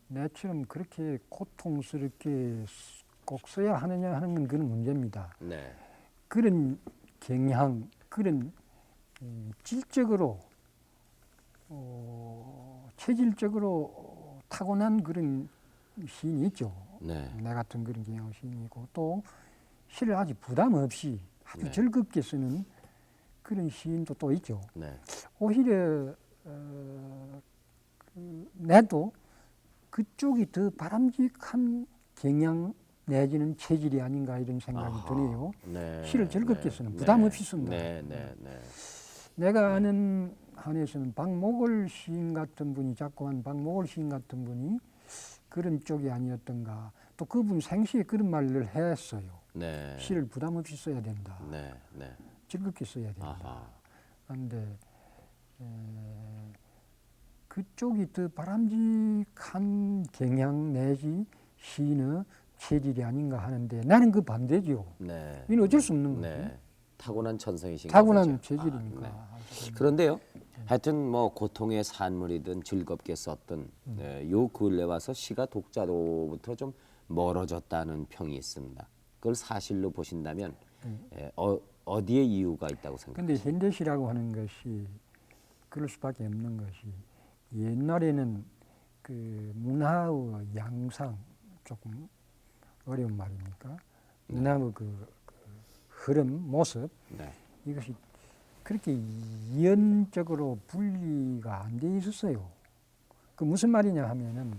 Speaker 3: 내처럼 그렇게 고통스럽게 꼭 써야 하느냐 하는 건 그런 문제입니다.
Speaker 1: 네.
Speaker 3: 그런 경향, 그런 질적으로 체질적으로 타고난 그런 시인이 있죠.
Speaker 1: 네.
Speaker 3: 내 같은 그런 경향 시인이고 또 시를 아주 부담 없이 아주
Speaker 1: 네.
Speaker 3: 즐겁게 쓰는 그런 시인도 또 있죠.
Speaker 1: 네.
Speaker 3: 오히려 내도 그쪽이 더 바람직한 경향을 내지는 체질이 아닌가 이런 생각이
Speaker 1: 아하.
Speaker 3: 드네요.
Speaker 1: 네,
Speaker 3: 시를 즐겁게
Speaker 1: 네,
Speaker 3: 쓰는
Speaker 1: 네,
Speaker 3: 부담 없이 쓴다.
Speaker 1: 네, 네, 네.
Speaker 3: 내가 아는 한에서는 박목월 시인 같은 분이 작곡한 박목월 시인 같은 분이 그런 쪽이 아니었던가. 또 그분 생시에 그런 말을 했어요.
Speaker 1: 네.
Speaker 3: 시를 부담 없이 써야 된다.
Speaker 1: 네, 네.
Speaker 3: 즐겁게 써야 된다.
Speaker 1: 아하.
Speaker 3: 그런데 그쪽이 더 바람직한 경향 내지 시인의 체질이 아닌가 하는데 나는 그 반대죠.
Speaker 1: 네.
Speaker 3: 이건 어쩔 수 없는 거죠.
Speaker 1: 네. 타고난 천성이신
Speaker 3: 타고난
Speaker 1: 거죠.
Speaker 3: 체질이니까.
Speaker 1: 네. 그런데요. 하여튼 뭐 고통의 산물이든 즐겁게 썼든 요 근래 와서 시가 독자로부터 좀 멀어졌다는 평이 있습니다. 그걸 사실로 보신다면 어디에 이유가 있다고 생각하세요?
Speaker 3: 근데 현대시라고 하는 것이 그럴 수밖에 없는 것이 옛날에는 그 문화의 양상 조금 어려운 말입니까? 문화의 그 흐름, 모습
Speaker 1: 네.
Speaker 3: 이것이 그렇게 이연적으로 분리가 안 돼 있었어요. 그 무슨 말이냐 하면은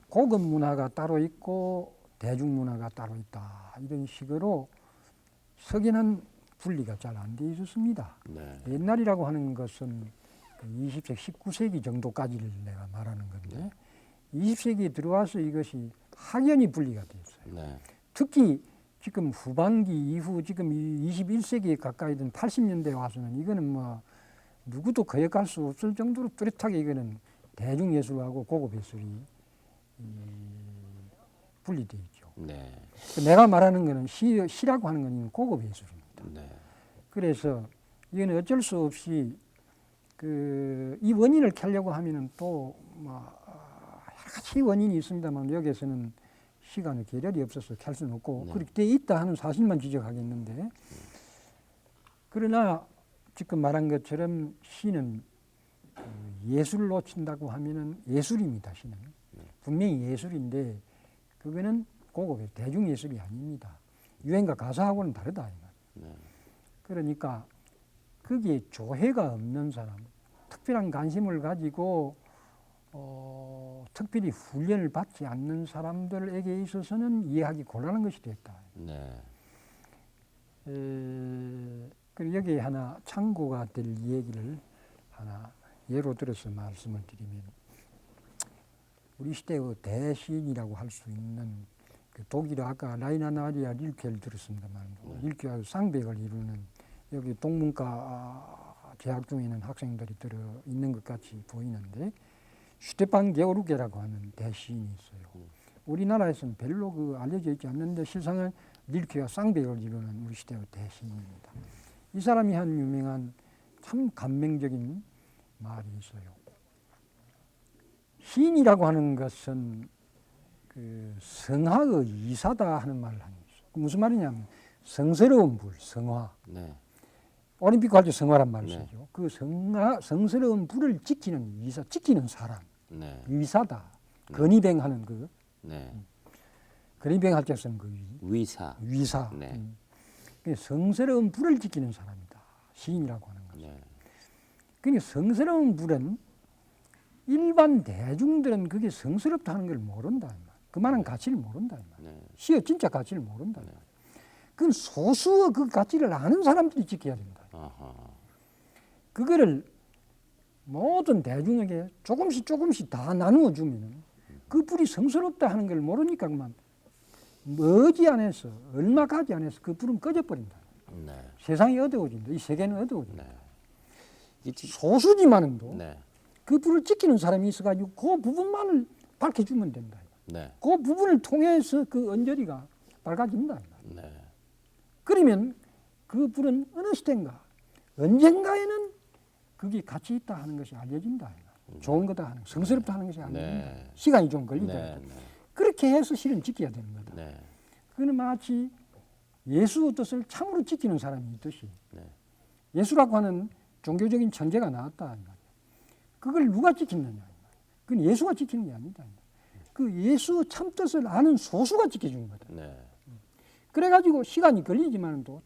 Speaker 3: 고급 문화가 따로 있고 대중 문화가 따로 있다 이런 식으로 석연한 분리가 잘 안 돼 있었습니다.
Speaker 1: 네.
Speaker 3: 옛날이라고 하는 것은 20세기, 19세기 정도까지를 내가 말하는 건데 20세기에 들어와서 이것이 확연히 분리가 됐어요.
Speaker 1: 네.
Speaker 3: 특히 지금 후반기 이후 지금 21세기에 가까이 된 80년대에 와서는 이거는 뭐 누구도 거역할 수 없을 정도로 뚜렷하게 이거는 대중예술하고 고급예술이 분리되어 있죠.
Speaker 1: 네.
Speaker 3: 내가 말하는 거는 시라고 하는 건 고급예술입니다.
Speaker 1: 네.
Speaker 3: 그래서 이건 어쩔 수 없이 이 원인을 캐려고 하면은 또 뭐 여러 가지 원인이 있습니다만 여기에서는 시간의 계렬이 없어서 캘 수는 없고
Speaker 1: 네.
Speaker 3: 그렇게 돼 있다 하는 사실만 지적하겠는데 그러나 지금 말한 것처럼 시는 예술로 친다고 하면은 예술입니다. 시는 분명히 예술인데 그거는 고급의 대중예술이 아닙니다. 유행가 가사하고는 다르다.
Speaker 1: 네.
Speaker 3: 그러니까 거기에 조회가 없는 사람, 특별한 관심을 가지고 특별히 훈련을 받지 않는 사람들에게 있어서는 이해하기 곤란한 것이 됐다.
Speaker 1: 네.
Speaker 3: 그리고 여기에 하나 참고가 될 얘기를 하나 예로 들어서 말씀을 드리면 우리 시대의 대시인이라고 할 수 있는 그 독일의 아까 라이나 마리아 릴케를 들었습니다만 릴케와 쌍벽을 이루는 여기 동문과 재학 중에는 학생들이 들어 있는 것 같이 보이는데 슈테판 게오르게라고 하는 대시인이 있어요. 우리나라에서는 별로 알려져 있지 않는데 실상은 릴케와 쌍벽을 이루는 우리 시대의 대시인입니다. 이 사람이 한 유명한 참 감명적인 말이 있어요. 시인이라고 하는 것은 그 성화의 이사다 하는 말을 하는 거죠. 무슨 말이냐면 성스러운 불, 성화.
Speaker 1: 네.
Speaker 3: 올림픽 할 때 성화란 말을
Speaker 1: 네.
Speaker 3: 쓰죠. 그 성스러운 불을 지키는 이사, 지키는 사람,
Speaker 1: 네.
Speaker 3: 위사다. 건의뱅하는 그
Speaker 1: 네.
Speaker 3: 건의뱅할 때 쓰는 그
Speaker 1: 위사.
Speaker 3: 위사.
Speaker 1: 네.
Speaker 3: 그 성스러운 불을 지키는 사람이다. 시인이라고 하는 거죠.
Speaker 1: 네.
Speaker 3: 그러니까 성스러운 불은 일반 대중들은 그게 성스럽다 하는 걸 모른다. 그만한 가치를 모른다.
Speaker 1: 네.
Speaker 3: 시의 진짜 가치를 모른다.
Speaker 1: 네.
Speaker 3: 그건 소수의 그 가치를 아는 사람들이 지켜야 된다.
Speaker 1: 아하.
Speaker 3: 그거를 모든 대중에게 조금씩 다 나누어 주면은 그 불이 성스럽다 하는 걸 모르니까 그만 머지 안에서 얼마 가지 안에서 그 불은 꺼져버린다.
Speaker 1: 네.
Speaker 3: 세상이 어두워진다. 이 세계는 어두워진다.
Speaker 1: 네.
Speaker 3: 소수지만은도
Speaker 1: 네.
Speaker 3: 그 불을 지키는 사람이 있어가지고 그 부분만을 밝혀주면 된다.
Speaker 1: 네.
Speaker 3: 그 부분을 통해서 그 언저리가 밝아진다.
Speaker 1: 네.
Speaker 3: 그러면 그 불은 어느 시대인가 언젠가에는 그게 가치 있다 하는 것이 알려진다. 좋은 거다 하는 성스럽다 하는 것이 알려진다.
Speaker 1: 네.
Speaker 3: 시간이 좀 걸리다.
Speaker 1: 네.
Speaker 3: 그렇게 해서 실은 지켜야 되는 거다.
Speaker 1: 네.
Speaker 3: 그는 마치 예수의 뜻을 참으로 지키는 사람이 있듯이
Speaker 1: 네.
Speaker 3: 예수라고 하는 종교적인 천재가 나왔다. 그걸 누가 지키느냐. 그건 예수가 지키는 게 아니다. 그 예수 참 뜻을 아는 소수가 지켜주는 거다.
Speaker 1: 네.
Speaker 3: 그래가지고 시간이 걸리지만도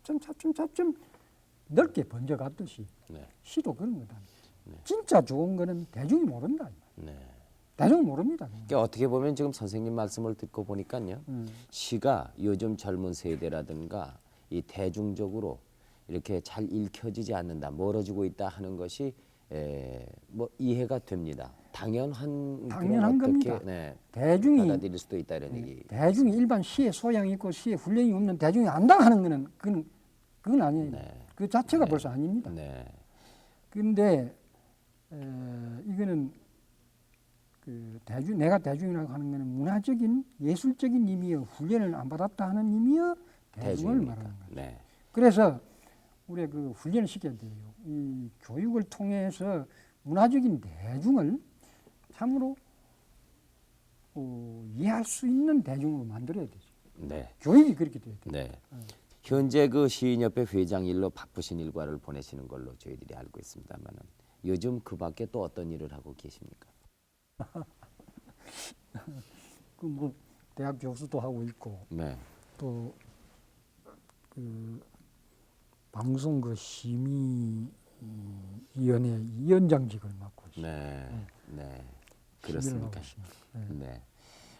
Speaker 3: 차츰 넓게 번져갔듯이
Speaker 1: 네.
Speaker 3: 시도 그런 거다.
Speaker 1: 네.
Speaker 3: 진짜 좋은 거는 대중이 모른다.
Speaker 1: 네.
Speaker 3: 대중은 모릅니다.
Speaker 1: 그러니까 어떻게 보면 지금 선생님 말씀을 듣고 보니까요. 시가 요즘 젊은 세대라든가 이 대중적으로 이렇게 잘 읽혀지지 않는다, 멀어지고 있다 하는 것이 뭐 이해가 됩니다. 당연한
Speaker 3: 겁니다.
Speaker 1: 어떻게
Speaker 3: 대중이
Speaker 1: 받아들일 수도 있다 이런 얘기.
Speaker 3: 대중이 일반 시의 소양이 있고 시의 훈련이 없는 대중이 안다 하는 거는 그건 아니에요.
Speaker 1: 네.
Speaker 3: 그 자체가 벌써 아닙니다.
Speaker 1: 네.
Speaker 3: 그런데 이거는 그 내가 대중이라고 하는 거는 문화적인 예술적인 의미여 훈련을 안 받았다 하는 의미여 대중을
Speaker 1: 대중이니까.
Speaker 3: 말하는 거죠.
Speaker 1: 네.
Speaker 3: 그래서 우리가 그 훈련을 시켜야 돼요. 이 교육을 통해서 문화적인 대중을 참으로 이해할 수 있는 대중으로 만들어야 되죠.
Speaker 1: 네.
Speaker 3: 교육이 그렇게 돼야 돼요.
Speaker 1: 네. 현재 그 시인협회 회장 일로 바쁘신 일과를 보내시는 걸로 저희들이 알고 있습니다만은 요즘 그 밖에 또 어떤 일을 하고 계십니까?
Speaker 3: 그 뭐 대학 교수도 하고 있고
Speaker 1: 네.
Speaker 3: 또 그 방송 그 심의위원회 위원장직을 맡고 있습니다.
Speaker 1: 네. 네.
Speaker 3: 심의를 하고
Speaker 1: 그렇습니까?
Speaker 3: 있습니다.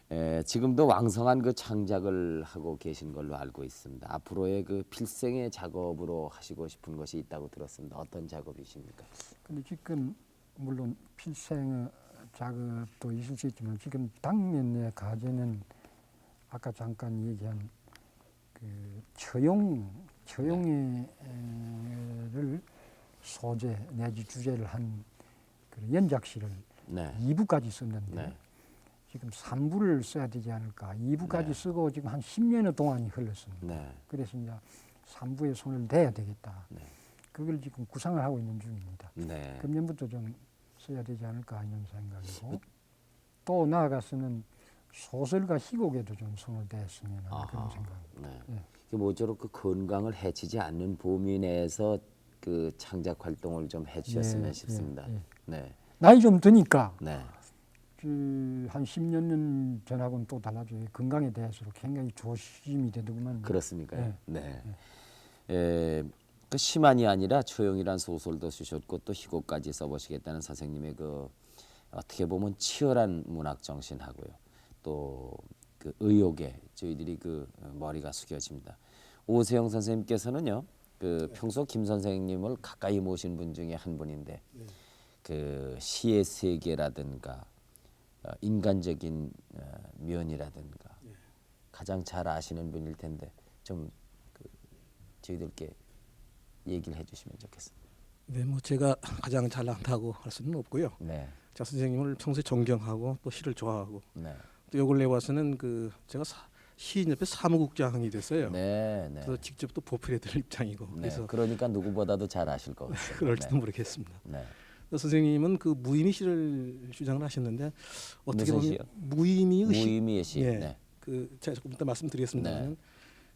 Speaker 1: 네. 지금도 왕성한 그 창작을 하고 계신 걸로 알고 있습니다. 앞으로의 그 필생의 작업으로 하시고 싶은 것이 있다고 들었습니다. 어떤 작업이십니까?
Speaker 3: 근데 지금 물론 필생의 작업도 있을 수 있지만 지금 당면의 과제는 아까 잠깐 얘기한 그 처용회를 소재 내지 주제를 한 그 연작시를
Speaker 1: 네.
Speaker 3: 2부까지 썼는데
Speaker 1: 네.
Speaker 3: 지금 3부를 써야 되지 않을까. 2부까지
Speaker 1: 네.
Speaker 3: 쓰고 지금 한 10년의 동안이 흘렀습니다.
Speaker 1: 네.
Speaker 3: 그래서 이제 3부에 손을 대야 되겠다.
Speaker 1: 네.
Speaker 3: 그걸 지금 구상을 하고 있는 중입니다.
Speaker 1: 네.
Speaker 3: 금년부터 좀 써야 되지 않을까 이런 생각이고 또 나아가서는 소설과 희곡에도 좀 손을 대했으면 하는
Speaker 1: 아하.
Speaker 3: 그런 생각입니다.
Speaker 1: 네.
Speaker 3: 예.
Speaker 1: 그 모쪼록 그 건강을 해치지 않는 범위 내에서 그 창작 활동을 좀 해주셨으면
Speaker 3: 예,
Speaker 1: 싶습니다.
Speaker 3: 예, 예.
Speaker 1: 네.
Speaker 3: 나이 좀 드니까
Speaker 1: 네.
Speaker 3: 한 10년 전하고는 또 달라져요. 건강에 대해서 굉장히 조심이 되더구만.
Speaker 1: 그렇습니까?
Speaker 3: 네.
Speaker 1: 네. 그 시만이 아니라 초용이란 소설도 쓰셨고 또 희곡까지 써보시겠다는 선생님의 그 어떻게 보면 치열한 문학 정신하고요. 또 그 의욕에 저희들이 그 머리가 숙여집니다. 오세영 선생님께서는요. 그 평소 김 선생님을 가까이 모신 분 중에 한 분인데 그 시의 세계라든가 인간적인 면이라든가 가장 잘 아시는 분일 텐데 좀 그 저희들께 얘기를 해주시면 좋겠습니다.
Speaker 4: 네, 뭐 제가 가장 잘 안다고 할 수는 없고요.
Speaker 1: 네,
Speaker 4: 자 선생님을 평소에 존경하고 또 시를 좋아하고
Speaker 1: 네,
Speaker 4: 또 요 근래 와서는 그 제가 시인협회 사무국장이 됐어요.
Speaker 1: 네, 네.
Speaker 4: 그래서 직접 또 보필해 드릴 입장이고
Speaker 1: 네.
Speaker 4: 그래서
Speaker 1: 그러니까 누구보다도 잘 아실 것 같아요.
Speaker 4: 그럴지도 모르겠습니다.
Speaker 1: 네.
Speaker 4: 그래서 선생님은 그 무의미 시를 주장을 하셨는데 어떻게
Speaker 1: 무슨
Speaker 4: 보면
Speaker 1: 시요?
Speaker 4: 무의미의 시,
Speaker 1: 무의미의 시.
Speaker 4: 예,
Speaker 1: 네.
Speaker 4: 그 제가 조금 이따 말씀드리겠습니다만
Speaker 1: 네.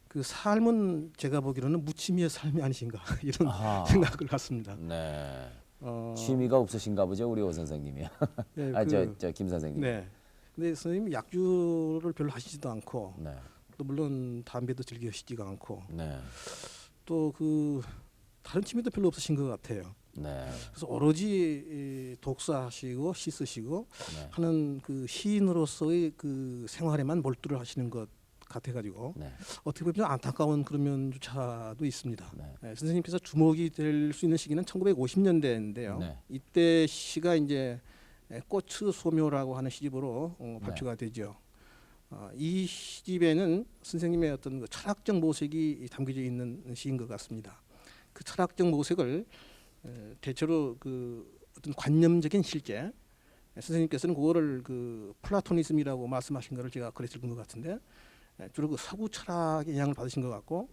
Speaker 4: 그 삶은 제가 보기로는 무취미의 삶이 아니신가 이런
Speaker 1: 아하.
Speaker 4: 생각을 갖습니다.
Speaker 1: 네.
Speaker 4: 어,
Speaker 1: 취미가 없으신가 보죠, 우리 오 선생님이.
Speaker 4: 네,
Speaker 1: 저 김 선생님.
Speaker 4: 네. 근데 선생님이 약주를 별로 하시지도 않고
Speaker 1: 네.
Speaker 4: 또 물론 담배도 즐기시지가 않고
Speaker 1: 네.
Speaker 4: 또 그 다른 취미도 별로 없으신 것 같아요.
Speaker 1: 네.
Speaker 4: 그래서 오로지 독서하시고 시 쓰시고
Speaker 1: 네.
Speaker 4: 하는 그 시인으로서의 그 생활에만 몰두를 하시는 것 같아가지고
Speaker 1: 네.
Speaker 4: 어떻게 보면 안타까운 그런 면조차도 있습니다.
Speaker 1: 네.
Speaker 4: 네, 선생님께서 주목이 될 수 있는 시기는 1950년대인데요.
Speaker 1: 네.
Speaker 4: 이때 시가 이제 꽃의 소묘라고 하는 시집으로 발표가 되죠. 이 시집에는 선생님의 어떤 그 철학적 모색이 담겨져 있는 시인 것 같습니다. 그 철학적 모색을 대체로 그 어떤 관념적인 실제, 선생님께서는 그거를 그 플라토니즘이라고 말씀하신 것을 제가 그랬을 것 같은데 주로 그 서구 철학의 영향을 받으신 것 같고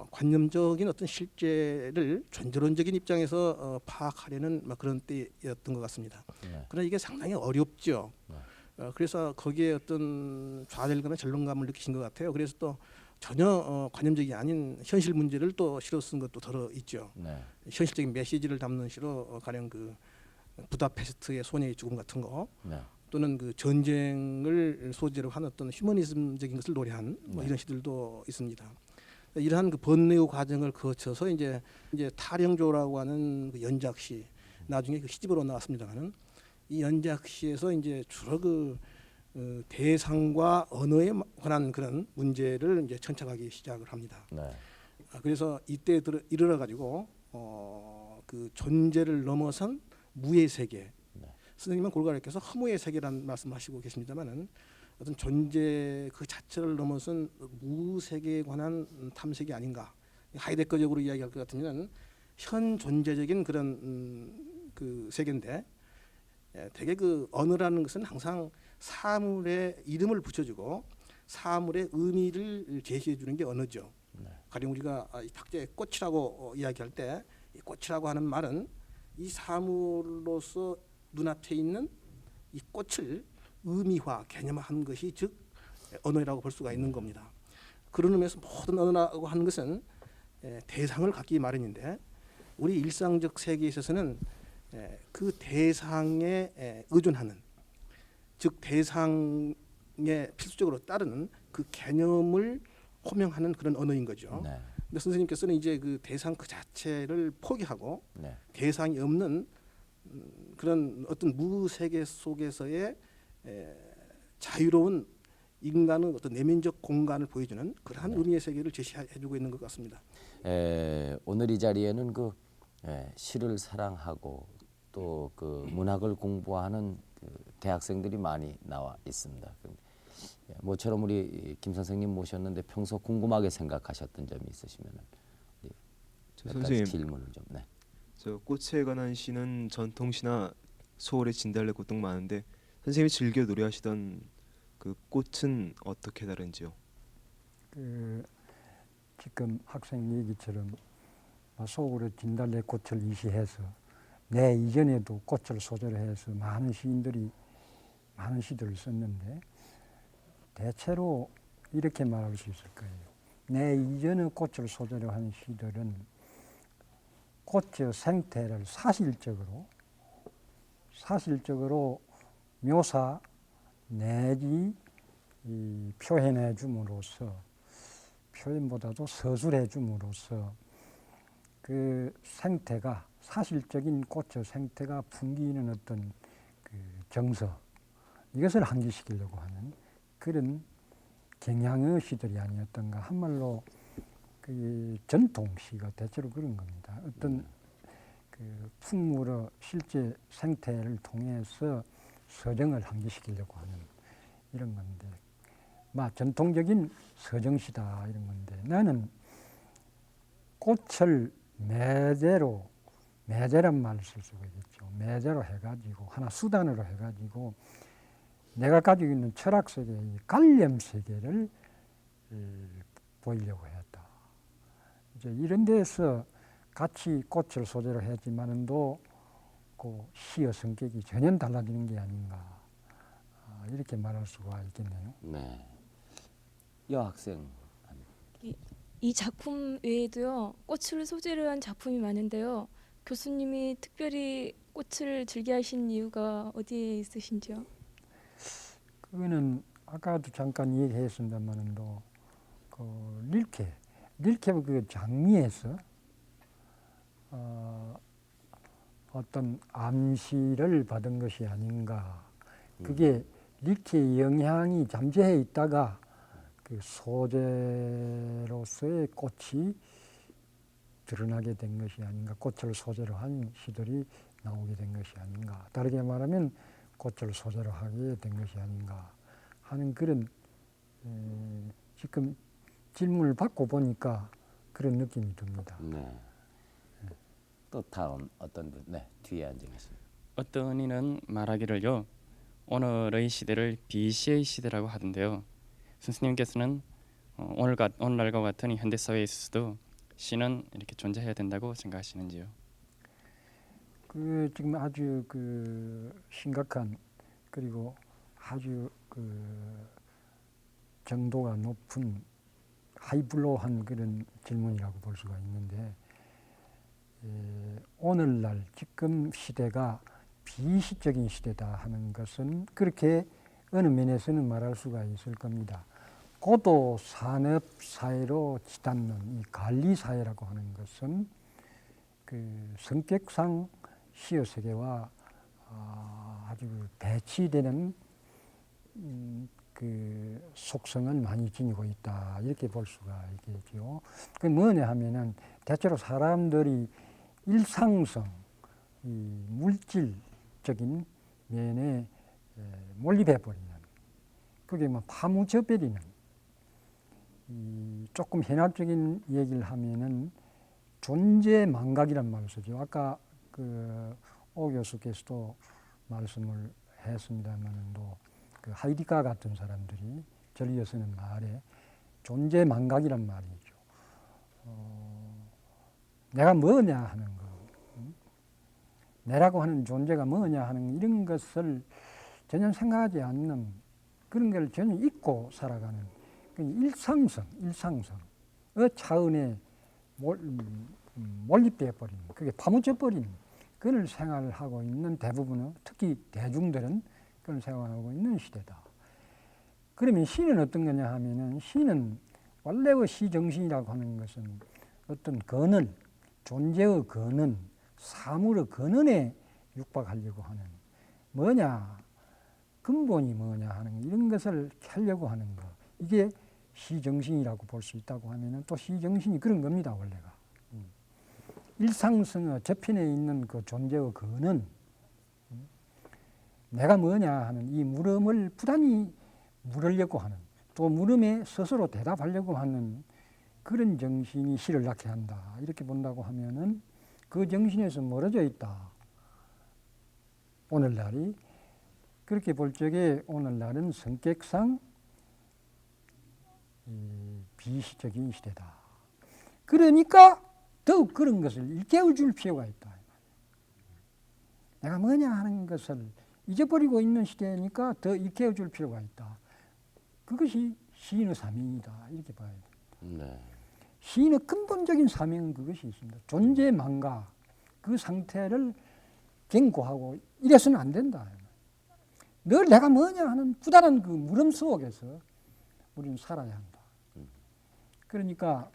Speaker 4: 관념적인 어떤 실제를 전제론적인 입장에서 파악하려는 막 그런 때였던 것 같습니다.
Speaker 1: 네.
Speaker 4: 그러나 이게 상당히 어렵죠.
Speaker 1: 네.
Speaker 4: 그래서 거기에 어떤 좌절감과 절망감을 느끼신 것 같아요. 그래서 또 전혀 관념적이 아닌 현실 문제를 또 시로 쓴 것도 들어 있죠.
Speaker 1: 네.
Speaker 4: 현실적인 메시지를 담는 시로 가령 그 부다페스트의 소녀의 죽음 같은 거
Speaker 1: 네.
Speaker 4: 또는 그 전쟁을 소재로 한 어떤 휴머니즘적인 것을 노래한 뭐
Speaker 1: 네.
Speaker 4: 이런 시들도 있습니다. 이러한 그 번뇌의 과정을 거쳐서 이제 타령조라고 하는 그 연작시 나중에 그 시집으로 나왔습니다만은 이 연작시에서 이제 주로 대상과 언어에 관한 그런 문제를 이제 천착하기 시작을 합니다.
Speaker 1: 네.
Speaker 4: 그래서 이때 이르러 가지고 그 존재를 넘어선 무의 세계.
Speaker 1: 네.
Speaker 4: 선생님은 골가르께서 허무의 세계라는 말씀하시고 계십니다만은 어떤 존재 그 자체를 넘어선 무세계에 관한 탐색이 아닌가. 하이데거적으로 이야기할 것 같으면 현 존재적인 그런 그 세계인데 되게 그 언어라는 것은 항상 사물의 이름을 붙여주고 사물의 의미를 제시해 주는 게 언어죠.
Speaker 1: 네.
Speaker 4: 가령 우리가 이 탁자의 꽃이라고 이야기할 때 이 꽃이라고 하는 말은 이 사물로서 눈앞에 있는 이 꽃을 의미화, 개념화한 것이 즉 언어라고 볼 수가 있는 겁니다. 그런 의미에서 모든 언어라고 하는 것은 대상을 갖기 마련인데 우리 일상적 세계에 있어서는 그 대상에 의존하는 즉 대상에 필수적으로 따르는 그 개념을 호명하는 그런 언어인 거죠.
Speaker 1: 네.
Speaker 4: 근데 선생님께서는 이제 그 대상 그 자체를 포기하고
Speaker 1: 네.
Speaker 4: 대상이 없는 그런 어떤 무세계 속에서의 자유로운 인간의 어떤 내면적 공간을 보여주는 그러한 의미의 세계를 제시해주고 있는 것 같습니다.
Speaker 1: 오늘 이 자리에는 그 시를 사랑하고 또 그 문학을 공부하는 그 대학생들이 많이 나와 있습니다. 모처럼 우리 김 선생님 모셨는데 평소 궁금하게 생각하셨던 점이 있으시면
Speaker 5: 저
Speaker 1: 몇 가지
Speaker 5: 선생님,
Speaker 1: 질문을 좀. 네.
Speaker 5: 저 꽃에 관한 시는 전통시나 소월의 진달래꽃 등 많은데 선생님이 즐겨 노래하시던 그 꽃은 어떻게 다른지요?
Speaker 3: 그 지금 학생 얘기처럼 소울의 진달래꽃을 이시해서 내 이전에도 꽃을 소재로 해서 많은 시인들이 많은 시들을 썼는데 대체로 이렇게 말할 수 있을 거예요. 내 이전의 꽃을 소재로 한 시들은 꽃의 생태를 사실적으로 묘사 내지 표현해 줌으로써 표현보다도 서술해 줌으로써 그 생태가 사실적인 꽃의 생태가 풍기는 어떤 그 정서 이것을 환기시키려고 하는 그런 경향의 시들이 아니었던가. 한말로 그 전통시가 대체로 그런 겁니다. 어떤 그 풍물의 실제 생태를 통해서 서정을 환기시키려고 하는 이런 건데, 전통적인 서정시다 이런 건데, 나는 꽃을 매제란 말을 쓸 수가 있겠죠. 매제로 해가지고 하나 수단으로 해가지고 내가 가지고 있는 철학 세계의 관념 세계를 보이려고 했다. 이제 이런 데서 같이 꽃을 소재로 했지만은도 그 시의 성격이 전혀 달라지는 게 아닌가, 이렇게 말할 수가 있겠네요.
Speaker 1: 네. 여학생.
Speaker 6: 이 작품 외에도요, 꽃을 소재로 한 작품이 많은데요. 교수님이 특별히 꽃을 즐겨하신 이유가 어디에 있으신지요?
Speaker 3: 그거는 아까도 잠깐 얘기했습니다만은도 그 릴케 그 장미에서 어떤 암시를 받은 것이 아닌가. 그게 릴케의 영향이 잠재해 있다가 그 소재로서의 꽃이 드러나게 된 것이 아닌가. 꽃을 소재로 한 시들이 나오게 된 것이 아닌가. 다르게 말하면 꽃을 소재로 하게 된 것이 아닌가 하는 그런 지금 질문을 받고 보니까 그런 느낌이 듭니다.
Speaker 1: 네. 또 다음 어떤 분? 네, 뒤에 앉아 계십니다.
Speaker 7: 어떤 이는 말하기를요, 오늘의 시대를 비시의 시대라고 하던데요. 선생님께서는 오늘날과 같은 이 현대 사회에 있어서도 시는 이렇게 존재해야 된다고 생각하시는지요?
Speaker 3: 그 지금 아주 그 심각한 그리고 아주 그 정도가 높은 하이블로우한 그런 질문이라고 볼 수가 있는데, 오늘날 지금 시대가 비시적인 시대다 하는 것은 그렇게 어느 면에서는 말할 수가 있을 겁니다. 고도 산업 사회로 치닫는 이 관리 사회라고 하는 것은 그 성격상 시의 세계와 아주 대치되는 그 속성을 많이 지니고 있다 이렇게 볼 수가 있겠죠. 그 뭐냐 하면은 대체로 사람들이 일상성, 이 물질적인 면에 몰입해 버리는, 그게 뭐 파묻혀 버리는, 조금 현학적인 얘기를 하면은 존재 망각이란 말을 쓰죠. 아까 그 오 교수께서도 말씀을 했습니다만도 그 하이디가 같은 사람들이 절리어 쓰는 말에 존재 망각이란 말이죠. 내가 뭐냐 하는 거, 내라고 하는 존재가 뭐냐 하는 이런 것을 전혀 생각하지 않는, 그런 걸 전혀 잊고 살아가는 일상성의 차원에 몰입되어 버리는, 그게 파묻혀 버리는 그런 생활을 하고 있는 대부분은, 특히 대중들은 그런 생활을 하고 있는 시대다. 그러면 시는 어떤 거냐 하면은, 시는 원래의 시 정신이라고 하는 것은 어떤 근원, 존재의 근원, 사물의 근원에 육박하려고 하는, 뭐냐, 근본이 뭐냐 하는 이런 것을 하려고 하는 거, 이게 시 정신이라고 볼 수 있다고 하면은, 또 시 정신이 그런 겁니다. 원래가 일상성의 저편에 있는 그 존재의 근원, 내가 뭐냐 하는 이 물음을 부단히 물으려고 하는, 또 물음에 스스로 대답하려고 하는 그런 정신이 시를 낳게 한다 이렇게 본다고 하면은, 그 정신에서 멀어져 있다 오늘날이. 그렇게 볼 적에 오늘날은 성격상 비시적인 시대다. 그러니까 더욱 그런 것을 일깨워 줄 필요가 있다. 내가 뭐냐 하는 것을 잊어버리고 있는 시대니까 더 일깨워 줄 필요가 있다. 그것이 시인의 사명이다 이렇게 봐야 됩니다.
Speaker 1: 네.
Speaker 3: 시인의 근본적인 사명은 그것이 있습니다. 존재 망각, 그 상태를 경고하고 이래서는 안 된다. 늘 내가 뭐냐 하는 부단한 그 물음 속에서 우리는 살아야 한다. 그러니까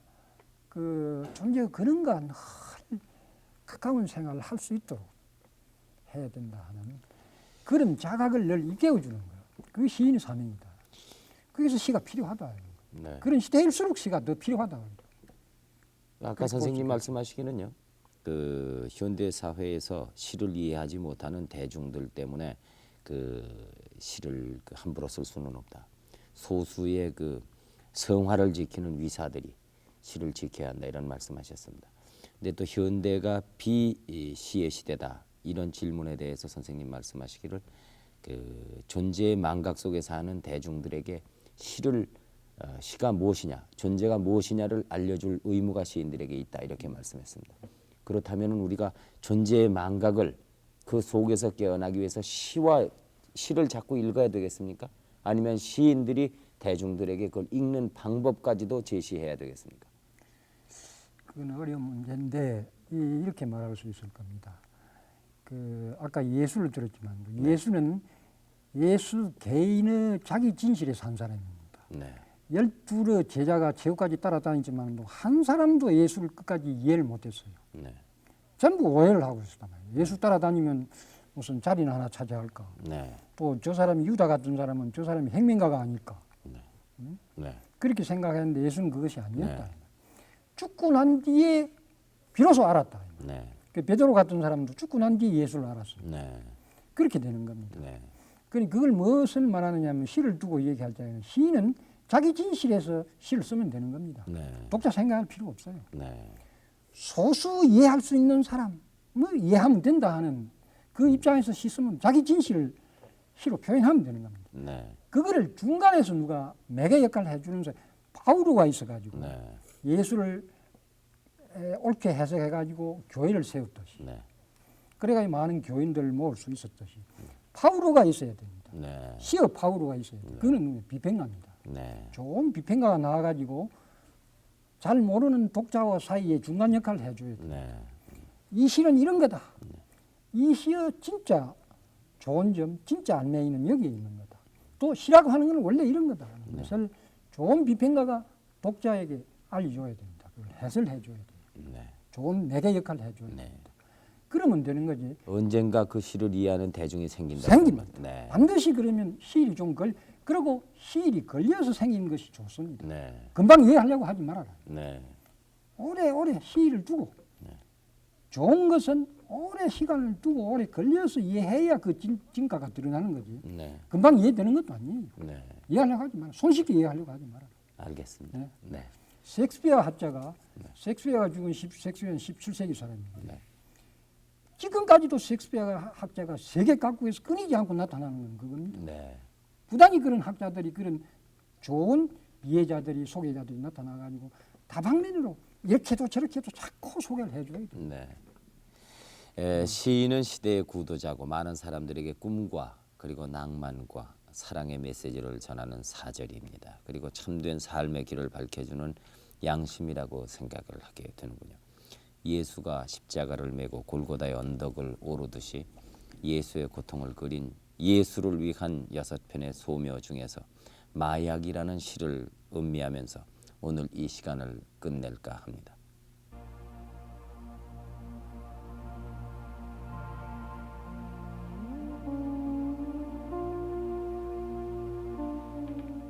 Speaker 3: 그 존재의 근원과 늘 가까운 생활을 할 수 있도록 해야 된다 하는 그런 자각을 늘 일깨워주는 거예요. 그게 시인의 사명이다. 그래서 시가 필요하다.
Speaker 1: 네.
Speaker 3: 그런 시대일수록 시가 더 필요하다.
Speaker 1: 아까 선생님 말씀하시기는요, 그 현대 사회에서 시를 이해하지 못하는 대중들 때문에 그 시를 함부로 쓸 수는 없다. 소수의 그 성화를 지키는 위사들이 시를 지켜야 한다 이런 말씀하셨습니다. 근데 또 현대가 비시의 시대다 이런 질문에 대해서 선생님 말씀하시기를, 그 존재의 망각 속에 사는 대중들에게 시가 무엇이냐, 존재가 무엇이냐를 알려줄 의무가 시인들에게 있다 이렇게 말씀했습니다. 그렇다면 우리가 존재의 망각을 그 속에서 깨어나기 위해서 시를 자꾸 읽어야 되겠습니까? 아니면 시인들이 대중들에게 그걸 읽는 방법까지도 제시해야 되겠습니까?
Speaker 3: 그건 어려운 문제인데 이렇게 말할 수 있을 겁니다. 그 아까 예수를 들었지만 예수는 예수 개인의 자기 진실에 산 사람입니다.
Speaker 1: 네.
Speaker 3: 12의 제자가 지옥까지 따라다니지만 한 사람도 예수를 끝까지 이해를 못했어요.
Speaker 1: 네.
Speaker 3: 전부 오해를 하고 있었단 말이에요. 예수 따라다니면 무슨 자리나 하나 차지할까?
Speaker 1: 네.
Speaker 3: 또 저 사람이 유다 같은 사람은 저 사람이 행명가가 아닐까?
Speaker 1: 네.
Speaker 3: 응?
Speaker 1: 네.
Speaker 3: 그렇게 생각했는데 예수는 그것이 아니었다.
Speaker 1: 네.
Speaker 3: 죽고 난 뒤에 비로소 알았다.
Speaker 1: 네.
Speaker 3: 그 베드로 같은 사람도 죽고 난 뒤에 예수를 알았어요.
Speaker 1: 네.
Speaker 3: 그렇게 되는 겁니다.
Speaker 1: 네.
Speaker 3: 그러니 그걸 무엇을 말하느냐면, 시를 두고 얘기할 때는 시인은 자기 진실에서 시를 쓰면 되는 겁니다.
Speaker 1: 네.
Speaker 3: 독자 생각할 필요 없어요.
Speaker 1: 네.
Speaker 3: 소수 이해할 수 있는 사람, 뭐 이해하면 된다 하는 그 입장에서 시 쓰면 자기 진실을 시로 표현하면 되는 겁니다.
Speaker 1: 네.
Speaker 3: 그거를 중간에서 누가 매개 역할을 해주는 사람, 바오로가 있어가지고
Speaker 1: 네.
Speaker 3: 예수를 옳게 해석해가지고 교회를 세웠듯이,
Speaker 1: 네.
Speaker 3: 그래가지고 많은 교인들을 모을 수 있었듯이 파우로가 있어야 됩니다.
Speaker 1: 네.
Speaker 3: 시어 파우로가 있어야 돼요. 그거는 비평가입니다.
Speaker 1: 네.
Speaker 3: 좋은 비평가가 나와가지고 잘 모르는 독자와 사이에 중간 역할을 해줘야 돼요.
Speaker 1: 네.
Speaker 3: 이 시는 이런 거다. 이 시의 진짜 좋은 점, 진짜 안내인은 여기에 있는 거다. 또 시라고 하는 건 원래 이런 거다. 그것을 좋은 비평가가 독자에게 알려줘야 됩니다. 그걸 해설해줘야 돼요.
Speaker 1: 네.
Speaker 3: 좋은 매개 역할을 해줘야
Speaker 1: 네.
Speaker 3: 됩니다. 그러면 되는 거지.
Speaker 1: 언젠가 그 시를 이해하는 대중이 생긴다.
Speaker 3: 생깁니다.
Speaker 1: 네.
Speaker 3: 반드시 그러면 시일이 좀 그리고 시일이 걸려서 생긴 것이 좋습니다.
Speaker 1: 네.
Speaker 3: 금방 이해하려고 하지 말아라.
Speaker 1: 네.
Speaker 3: 오래 시일을 두고 좋은 것은 오래 시간을 두고 오래 걸려서 이해해야 그 진가가 드러나는 거지.
Speaker 1: 네.
Speaker 3: 금방 이해되는 것도 아니에요.
Speaker 1: 네.
Speaker 3: 이해하려고 하지 마라. 손쉽게 이해하려고 하지 마라.
Speaker 1: 알겠습니다.
Speaker 3: 네.
Speaker 1: 네.
Speaker 3: 셰익스피어 학자가 셰익스피어가 죽은 셰익스피어는 17세기 사람입니다.
Speaker 1: 네.
Speaker 3: 지금까지도 셰익스피어 학자가 세계 각국에서 끊이지 않고 나타나는 건 그겁니다.
Speaker 1: 네.
Speaker 3: 부단히 그런 학자들이 그런 좋은 이해자들이 소개자들이 나타나가지고 다방면으로 이렇게 해도 저렇게 해도 자꾸 소개를 해줘야 돼.
Speaker 1: 네. 시인은 시대의 구도자고 많은 사람들에게 꿈과 그리고 낭만과 사랑의 메시지를 전하는 사절입니다. 그리고 참된 삶의 길을 밝혀주는 양심이라고 생각을 하게 되는군요. 예수가 십자가를 메고 골고다의 언덕을 오르듯이 예수의 고통을 그린 예수를 위한 6편의 소묘 중에서 마약이라는 시를 음미하면서 오늘 이 시간을 끝낼까 합니다.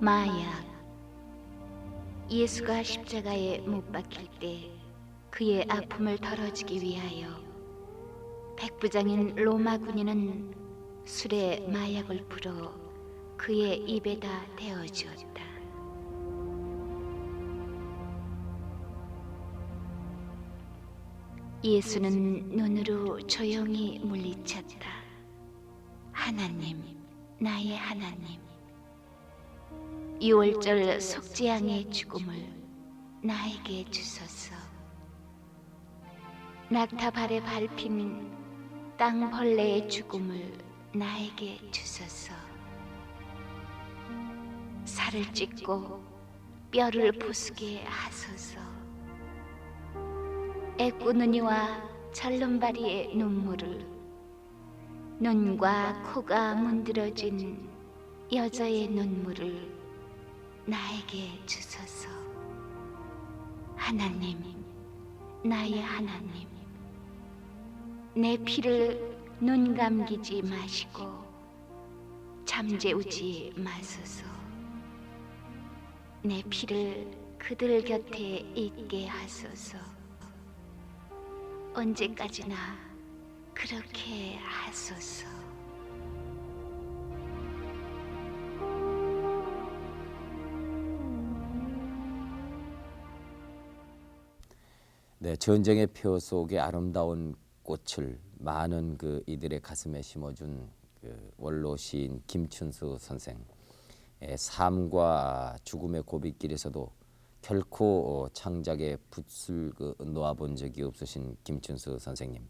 Speaker 2: 마약. 예수가 십자가에 못 박힐 때 그의 아픔을 덜어주기 위하여 백부장인 로마 군인은 술에 마약을 풀어 그의 입에다 대어주었다. 예수는 눈으로 조용히 물리쳤다. 하나님, 나의 하나님. 6월절 속죄양의 죽음을 나에게 주소서. 낙타발에 밟힌 땅벌레의 죽음을 나에게 주소서. 살을 찢고 뼈를 부수게 하소서. 애꾸는 이와 절름발이의 눈물을, 눈과 코가 문드러진 여자의 눈물을 나에게 주소서. 하나님, 나의 하나님, 내 피를 눈 감기지 마시고 잠재우지 마소서. 내 피를 그들 곁에 있게 하소서. 언제까지나 그렇게 하소서.
Speaker 1: 네, 전쟁의 표 속에 아름다운 꽃을 많은 그 이들의 가슴에 심어준 그 원로 시인 김춘수 선생. 삶과 죽음의 고비길에서도 결코 창작의 붓을 놓아본 적이 없으신 김춘수 선생님.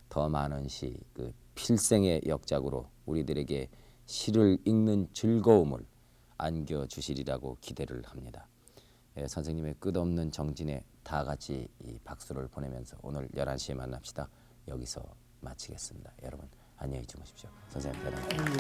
Speaker 1: 더 많은 시, 그 필생의 역작으로 우리들에게 시를 읽는 즐거움을 안겨주시리라고 기대를 합니다. 선생님의 끝없는 정진에 다 같이 이 박수를 보내면서 오늘 11시에 만납시다. 여기서 마치겠습니다. 여러분 안녕히 주무십시오. 선생님 대단합니다.